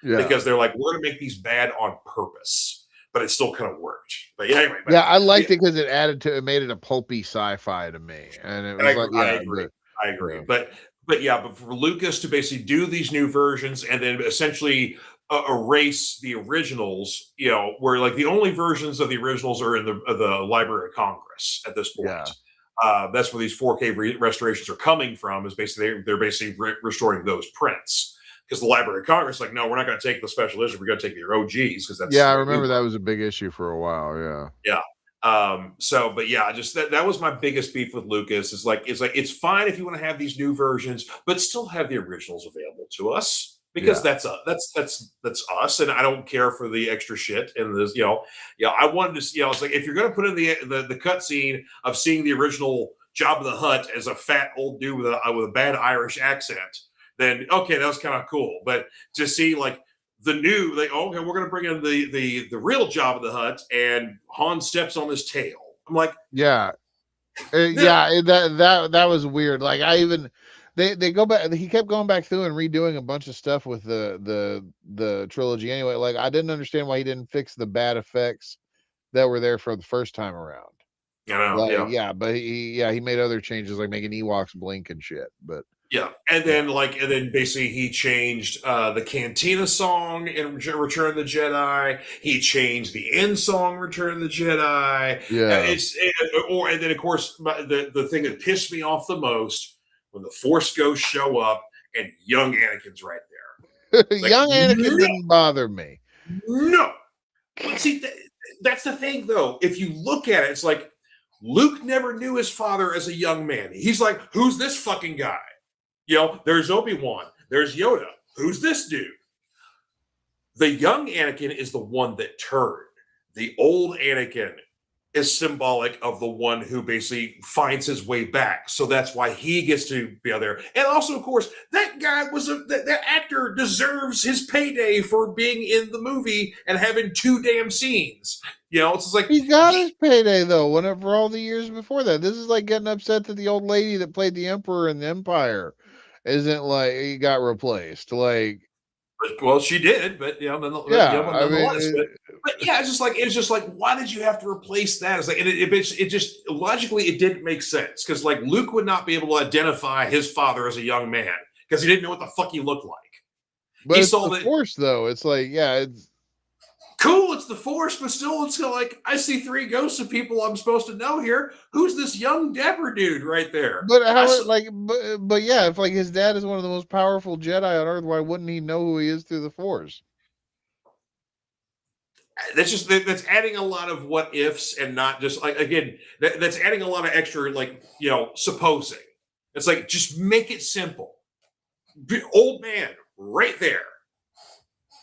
yeah, because they're like, we're gonna make these bad on purpose, but it still kind of worked. But yeah, anyway, yeah. I yeah, liked it because it made it a pulpy sci-fi to me, and it was like, I yeah, agree. but I agree. yeah, But yeah, but for Lucas to basically do these new versions and then essentially erase the originals, where like the only versions of the originals are in the Library of Congress at this point. yeah, That's where these 4K restorations are coming from. Is basically they're basically restoring those prints, because the Library of Congress like, no, we're not going to take the special edition. We're going to take the OGs because that's yeah. the I way we remember work. that was a big issue for a while. Yeah, Yeah. But yeah, just that was my biggest beef with Lucas. It's fine if you want to have these new versions, but still have the originals available to us, because yeah, that's us, and I don't care for the extra shit and this. I wanted to, it's like if you're going to put in the cut scene of seeing the original Jabba the Hutt as a fat old dude with a bad Irish accent, then okay, that was kind of cool. But to see like the new, like, oh, okay, we're going to bring in the real Jabba the Hutt, and Han steps on his tail. I'm like, yeah. no, That was weird. Like I even they go back. He kept going back through and redoing a bunch of stuff with the trilogy. Anyway, like I didn't understand why he didn't fix the bad effects that were there for the first time around. you know, Like yeah. yeah, but he made other changes like making Ewoks blink and shit. But Yeah, and then basically he changed the Cantina song in Return of the Jedi. He changed the end song Return of the Jedi. Yeah. And then of course the thing that pissed me off the most when the Force Ghosts show up and young Anakin's right there. It's like Young Anakin no, didn't bother me. no. But see, that's the thing though. If you look at it, it's like Luke never knew his father as a young man. He's like, who's this fucking guy? There's Obi-Wan, there's Yoda. Who's this dude? The young Anakin is the one that turned. The old Anakin is symbolic of the one who basically finds his way back. So that's why he gets to be out there. And also, of course, that guy that actor deserves his payday for being in the movie and having 2 damn scenes. It's just like He got his payday though. Whenever all the years before that, this is like getting upset that the old lady that played the Emperor in the Empire isn't like he got replaced. Like, well, she did, but yeah, I nonetheless. mean, But yeah, it's just like, why did you have to replace that? It's like it just logically it didn't make sense because like Luke would not be able to identify his father as a young man because he didn't know what the fuck he looked like. but He it's saw the that Force though. It's like, yeah, it's cool, it's the Force, but still, it's like I see 3 ghosts of people I'm supposed to know here. Who's this young dapper dude right there? but how it like, but yeah, if like his dad is one of the most powerful Jedi on Earth, why wouldn't he know who he is through the Force? That's adding a lot of what ifs and not just like again that's adding a lot of extra like supposing. It's like just make it simple. Old man right there.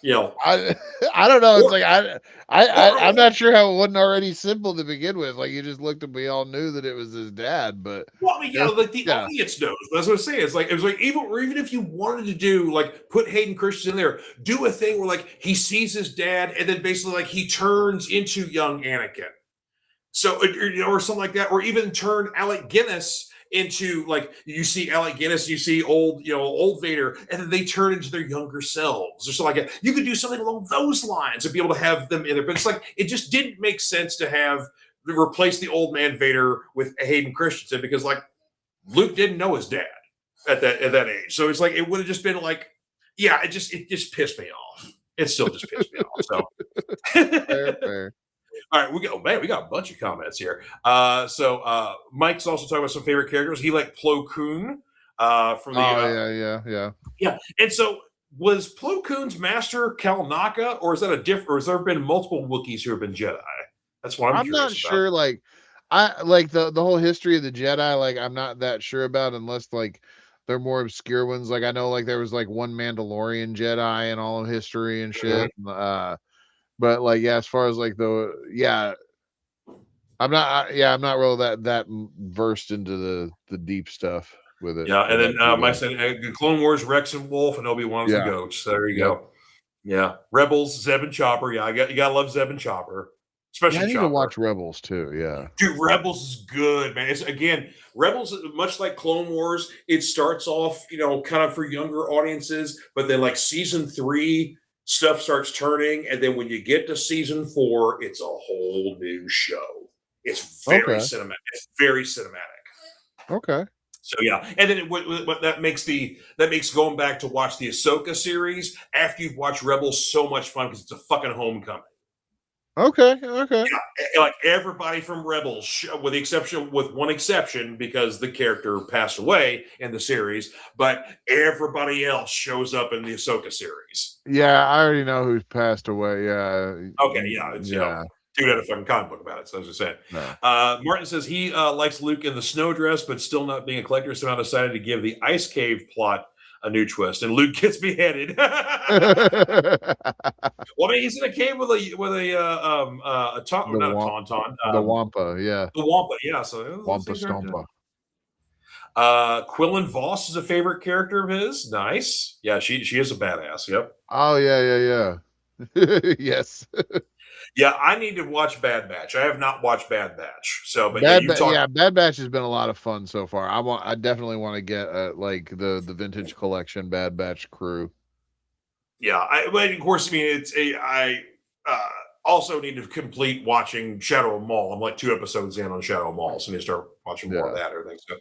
I I don't know. It's like I'm or not sure how it wasn't already simple to begin with. Like you just looked and we all knew that it was his dad, but well, I mean, like the yeah. audience knows. That's what I'm saying. It was like even if you wanted to do like put Hayden Christensen in there, do a thing where like he sees his dad and then basically like he turns into young Anakin. So or something like that, or even turn Alec Guinness into like you see Alec Guinness, you see old Vader, and then they turn into their younger selves or something like that. You could do something along those lines and be able to have them in there, but it's like it just didn't make sense to have replace the old man Vader with Hayden Christensen because like Luke didn't know his dad at that age, so it's like it would have just been like, yeah, it just pissed me off. It still just pissed me off. So. Fair. All right, we got a bunch of comments here. So Mike's also talking about some favorite characters. He liked Plo Koon from the Yeah. And so was Plo Koon's master Kalnaka, or is that a different? Or has there been multiple Wookiees who have been Jedi? That's what I'm I'm not curious about. sure. Like, I like the whole history of the Jedi. Like, I'm not that sure about unless like they're more obscure ones. Like, I know like there was like one Mandalorian Jedi in all of history and shit. But like, yeah, as far as like I'm not real that versed into the deep stuff with it. Yeah, and About then Mike Jedi. said Clone Wars, Rex and Wolf, and Obi-Wan's the Yeah. goats. There you Yep. go. Yeah, Rebels, Zeb and Chopper. Yeah, you gotta love Zeb and Chopper, Yeah, especially I need Chopper. to watch Rebels too. Yeah. Dude, Rebels is good, man. It's again, Rebels, much like Clone Wars, it starts off, kind of for younger audiences, but then like season 3, stuff starts turning, and then when you get to season 4, it's a whole new show. It's very Okay. cinematic. It's very cinematic. Okay. So yeah, and then what that makes going back to watch the Ahsoka series after you've watched Rebels so much fun because it's a fucking homecoming. Okay. Yeah, like everybody from Rebels, with one exception, because the character passed away in the series, but everybody else shows up in the Ahsoka series. Yeah, I already know who's passed away. Yeah. Okay, yeah, it's dude had a fucking comic book about it. So as I said, No. Martin says he likes Luke in the snow dress, but still not being a collector, so I decided to give the Ice Cave plot a new twist, and Luke gets beheaded. Well, I mean, he's in a cave with a not a tauntaun, the Wampa, yeah. the Wampa, yeah. So Wampa Stompa. Quillen Voss is a favorite character of his. Nice, yeah. She is a badass. Yep. Oh yeah. Yes. Yeah, I need to watch Bad Batch. I have not watched Bad Batch. So, but Bad Batch has been a lot of fun so far. I definitely want to get like the vintage collection Bad Batch crew. Yeah, but of course, I mean, also need to complete watching Shadow of Maul. I'm like 2 episodes in on Shadow of Maul, so I need to start watching more of that. Everything. So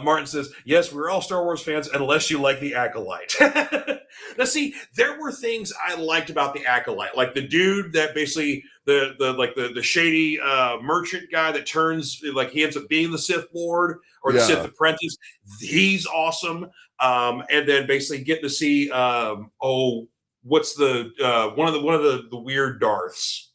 Martin says, yes, we're all Star Wars fans unless you like the Acolyte. Now, see, there were things I liked about the Acolyte, like the dude that basically the shady merchant guy that turns, like, he ends up being the Sith Lord or the Sith Apprentice. He's awesome. And then basically getting to see what's the one of the weird Darths.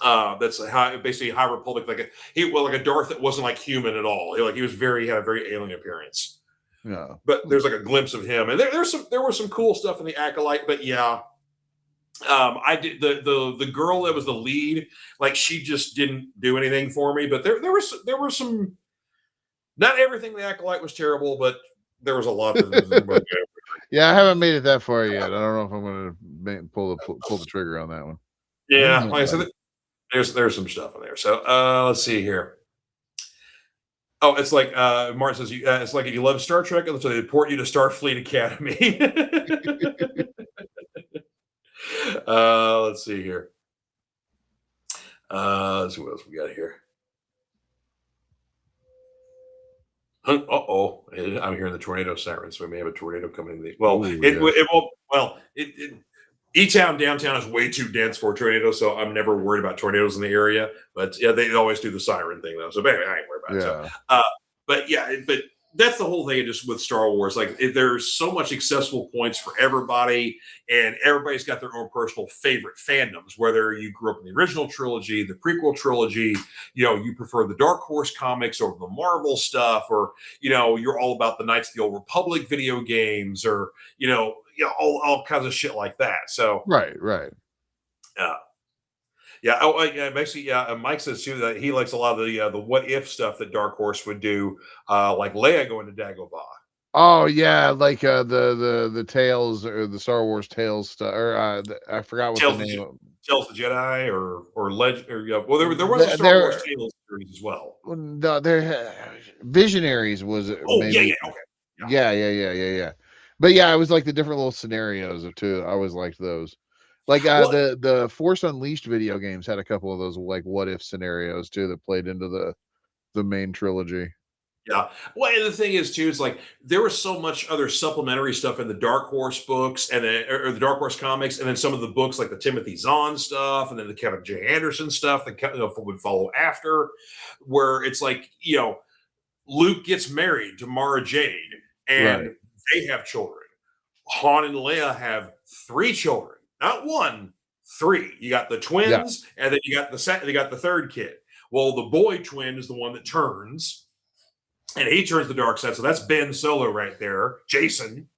That's basically High Republic, like a Darth that wasn't like human at all. Like he had a very alien appearance. Yeah, but there's like a glimpse of him, and there was some cool stuff in the Acolyte. But yeah, I did the girl that was the lead, like she just didn't do anything for me. But there were some. Not everything in the Acolyte was terrible, but there was a lot that. Yeah, I haven't made it that far yet. I don't know if I'm going to pull the trigger on that one. Yeah, like I said, there's some stuff in there. So let's see here. Oh, it's like Martin says, it's like if you love Star Trek, so they report you to Starfleet Academy. Let's see here. Let's see what else we got here. Uh-oh. I'm hearing the tornado sirens, so we may have a tornado coming in. Well, it won't. Well, E-Town downtown is way too dense for tornadoes, so I'm never worried about tornadoes in the area. But yeah, they always do the siren thing though, so anyway, I ain't worried about it. So, but that's the whole thing just with Star Wars. Like there's so much accessible points for everybody, and everybody's got their own personal favorite fandoms. Whether you grew up in the original trilogy, the prequel trilogy, you prefer the Dark Horse comics over the Marvel stuff, or you're all about the Knights of the Old Republic video games, or all kinds of shit like that. So right. Yeah. Oh, yeah. Basically, yeah. Mike says too that he likes a lot of the what if stuff that Dark Horse would do, like Leia going to Dagobah. Oh yeah, like the Tales or the Star Wars Tales stuff, or I forgot what Tales the name. Tales the Jedi or Legend, or yeah. Well, there was a Star Wars Tales series as well. No, there Visionaries was it? Oh maybe. Okay. Yeah. But yeah, it was like the different little scenarios too. I always liked those. Like the Force Unleashed video games had a couple of those like what if scenarios too that played into the main trilogy. Yeah. Well, and the thing is too, is like there was so much other supplementary stuff in the Dark Horse books and or the Dark Horse comics, and then some of the books like the Timothy Zahn stuff, and then the Kevin J. Anderson stuff that would follow after, where it's like Luke gets married to Mara Jade, and they have children. Han and Leia have 3 children, not 1, 3. You got the twins, and then you got the third kid. Well, the boy twin is the one that turns. And he turns the dark side. So that's Ben Solo right there, Jason.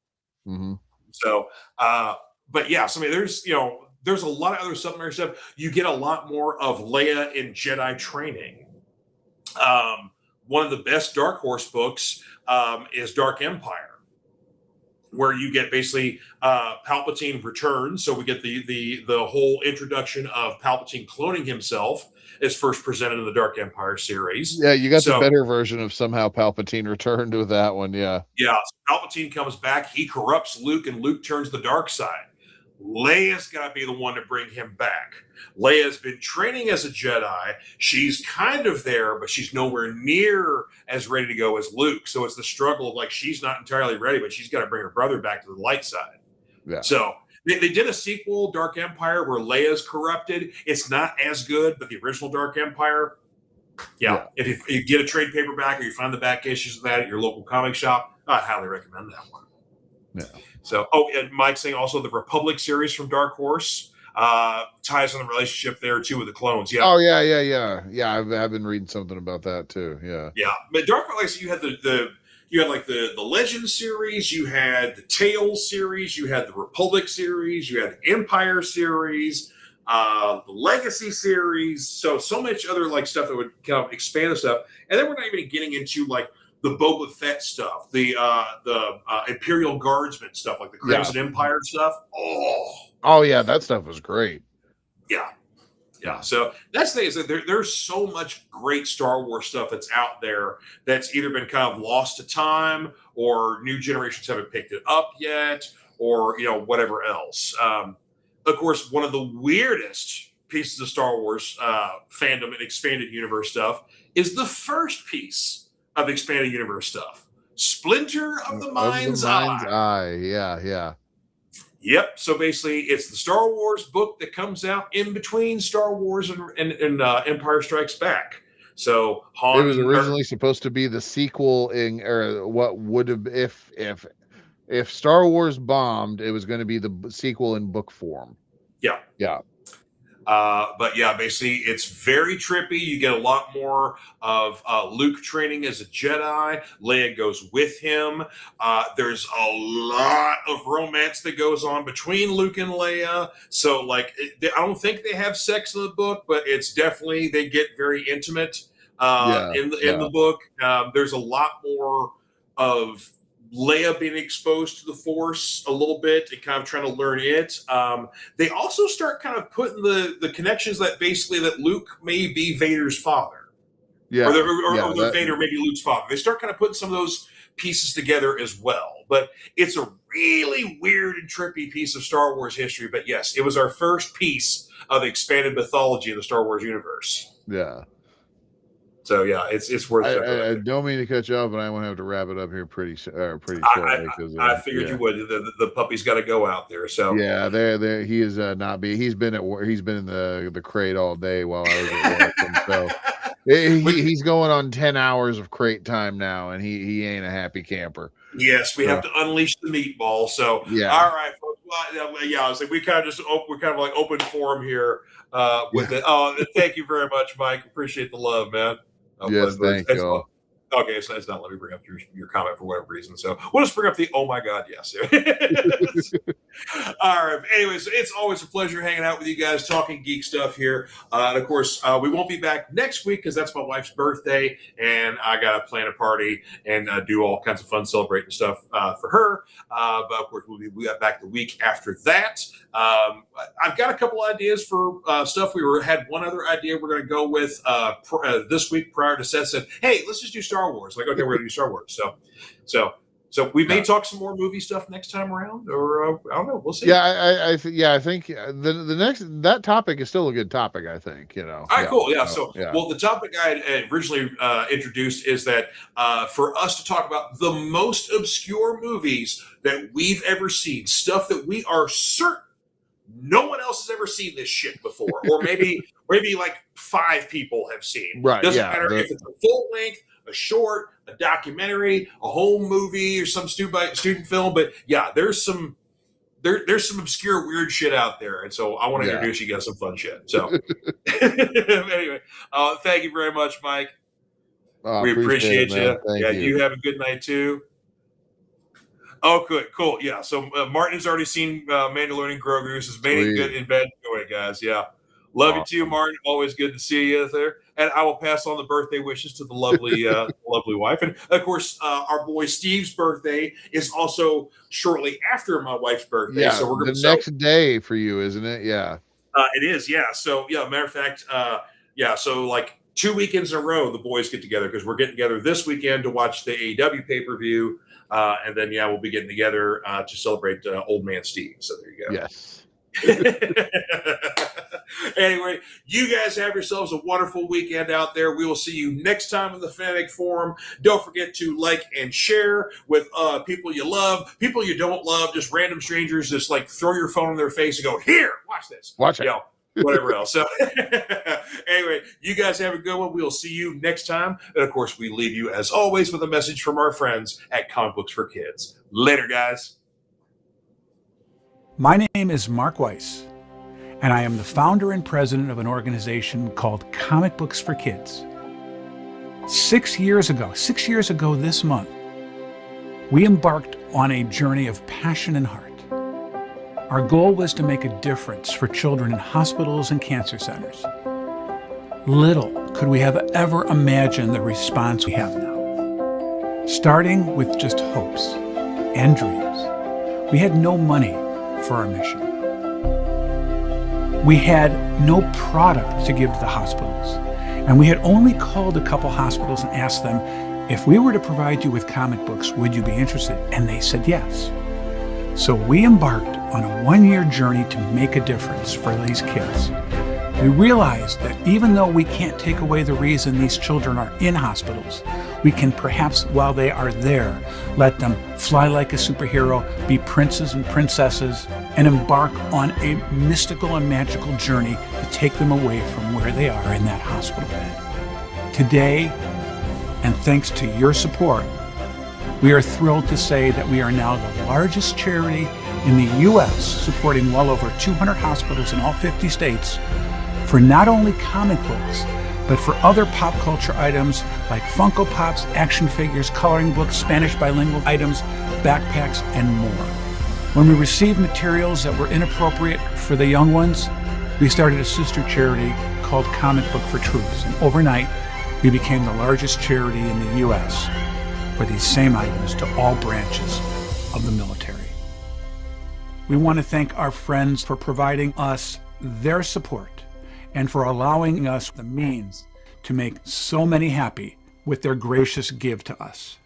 Mm-hmm. So, but yeah, so I mean, there's a lot of other supplementary stuff. You get a lot more of Leia in Jedi training. One of the best Dark Horse books is Dark Empire, where you get basically Palpatine returns. So we get the whole introduction of Palpatine cloning himself is first presented in the Dark Empire series. Yeah, you got the better version of somehow Palpatine returned with that one. Yeah. Yeah. So Palpatine comes back. He corrupts Luke, and Luke turns the dark side. Leia's got to be the one to bring him back. Leia's been training as a Jedi. She's kind of there, but she's nowhere near as ready to go as Luke. So it's the struggle of like she's not entirely ready, but she's got to bring her brother back to the light side. Yeah. So they did a sequel, Dark Empire, where Leia's corrupted. It's not as good, but the original Dark Empire, yeah. If you get a trade paperback or you find the back issues of that at your local comic shop, I highly recommend that one. Yeah. So, and Mike's saying also the Republic series from Dark Horse ties on the relationship there too with the clones. Yeah. Oh yeah. I've been reading something about that too. Yeah. Yeah, but Dark Horse, like so you had you had like the Legend series, you had the Tales series, you had the Republic series, you had the Empire series, the Legacy series. So much other like stuff that would kind of expand the stuff, and then we're not even getting into like the Boba Fett stuff, the Imperial Guardsmen stuff, like the Crimson Empire stuff. Oh yeah, that stuff was great. Yeah. So that's the thing is that there's so much great Star Wars stuff that's out there that's either been kind of lost to time, or new generations haven't picked it up yet, or whatever else. of course, one of the weirdest pieces of Star Wars fandom and expanded universe stuff is the first piece of expanded universe stuff, Splinter of the Mind's Eye. Yeah. Yep. So basically, it's the Star Wars book that comes out in between Star Wars and Empire Strikes Back. So It was originally supposed to be the sequel or what would have if Star Wars bombed, it was going to be the sequel in book form. Yeah. But yeah, basically, it's very trippy. You get a lot more of Luke training as a Jedi. Leia goes with him. There's a lot of romance that goes on between Luke and Leia. So, like, I don't think they have sex in the book, but it's definitely they get very intimate in the book. There's a lot more of Leia being exposed to the Force a little bit and kind of trying to learn it. They also start kind of putting the connections that basically that Luke may be Vader's father. Yeah. Or Vader may be Luke's father. They start kind of putting some of those pieces together as well. But it's a really weird and trippy piece of Star Wars history. But yes, it was our first piece of expanded mythology in the Star Wars universe. Yeah. So yeah, it's worth it. I don't mean to cut you off, but I want to have to wrap it up here pretty shortly. I figured you would. The puppy's got to go out there. So yeah, there he is not be. He's been at work. He's been in the crate all day while I was at work, and so he's going on 10 hours of crate time now, and he ain't a happy camper. Yes, we have to unleash the meatball. So yeah, all right, folks. Well, yeah, I was like, we're kind of like open forum here with it. Oh, thank you very much, Mike. Appreciate the love, man. Yes, thank you. Okay, so it's not let me bring up your comment for whatever reason. So we'll just bring up the oh my god, yes. All right. Anyways, it's always a pleasure hanging out with you guys, talking geek stuff here. And of course, we won't be back next week because that's my wife's birthday, and I got to plan a party and do all kinds of fun celebrating stuff for her. But of course, we got back the week after that. I've got a couple ideas for stuff. Had one other idea we're going to go with this week prior to Seth said, "Hey, let's just do Star Wars." Like, okay, we're going to do Star Wars. So we may talk some more movie stuff next time around, or I don't know. We'll see. Yeah, I think the next that topic is still a good topic. I think All right, cool. Yeah. Well, the topic I had originally introduced is that for us to talk about the most obscure movies that we've ever seen, stuff that we are certain no one else has ever seen this shit before, or maybe like 5 people have seen. Right. Doesn't matter if it's a full length, a short, a documentary, a whole movie, or some student film. But yeah, there's some obscure weird shit out there, and so I want to introduce you guys some fun shit. So anyway, thank you very much, Mike. We appreciate you. Thank you. You have a good night too. Oh, good, cool, yeah. So Martin has already seen Mandalorian Grogu. This is made good in bed. Go ahead, guys. Yeah, love you too, Martin. Always good to see you there. And I will pass on the birthday wishes to the lovely, lovely wife. And of course, our boy Steve's birthday is also shortly after my wife's birthday. Yeah, so we're the next day for you, isn't it? Yeah, it is. Yeah. So yeah, matter of fact, So like 2 weekends in a row, the boys get together because we're getting together this weekend to watch the AEW pay-per-view. And then, we'll be getting together to celebrate Old Man Steve. So there you go. Yes. Anyway, you guys have yourselves a wonderful weekend out there. We will see you next time on the Fanatic Forum. Don't forget to like and share with people you love, people you don't love, just random strangers. Just like throw your phone in their face and go, "Here, watch this." Watch it. Whatever else. So anyway, you guys have a good one. We'll see you next time. And of course, we leave you as always with a message from our friends at Comic Books for Kids. Later, guys. My name is Mark Weiss, and I am the founder and president of an organization called Comic Books for Kids. 6 years ago this month, we embarked on a journey of passion and heart. Our goal was to make a difference for children in hospitals and cancer centers. Little could we have ever imagined the response we have now. Starting with just hopes and dreams, we had no money for our mission. We had no product to give to the hospitals, and we had only called a couple hospitals and asked them, if we were to provide you with comic books, would you be interested? And they said yes. So we embarked on a one-year journey to make a difference for these kids. We realize that even though we can't take away the reason these children are in hospitals, we can perhaps, while they are there, let them fly like a superhero, be princes and princesses, and embark on a mystical and magical journey to take them away from where they are in that hospital bed. Today, and thanks to your support, we are thrilled to say that we are now the largest charity in the U.S., supporting well over 200 hospitals in all 50 states for not only comic books, but for other pop culture items like Funko Pops, action figures, coloring books, Spanish bilingual items, backpacks, and more. When we received materials that were inappropriate for the young ones, we started a sister charity called Comic Book for Truths, and overnight, we became the largest charity in the U.S. for these same items to all branches of the military. We want to thank our friends for providing us their support and for allowing us the means to make so many happy with their gracious give to us.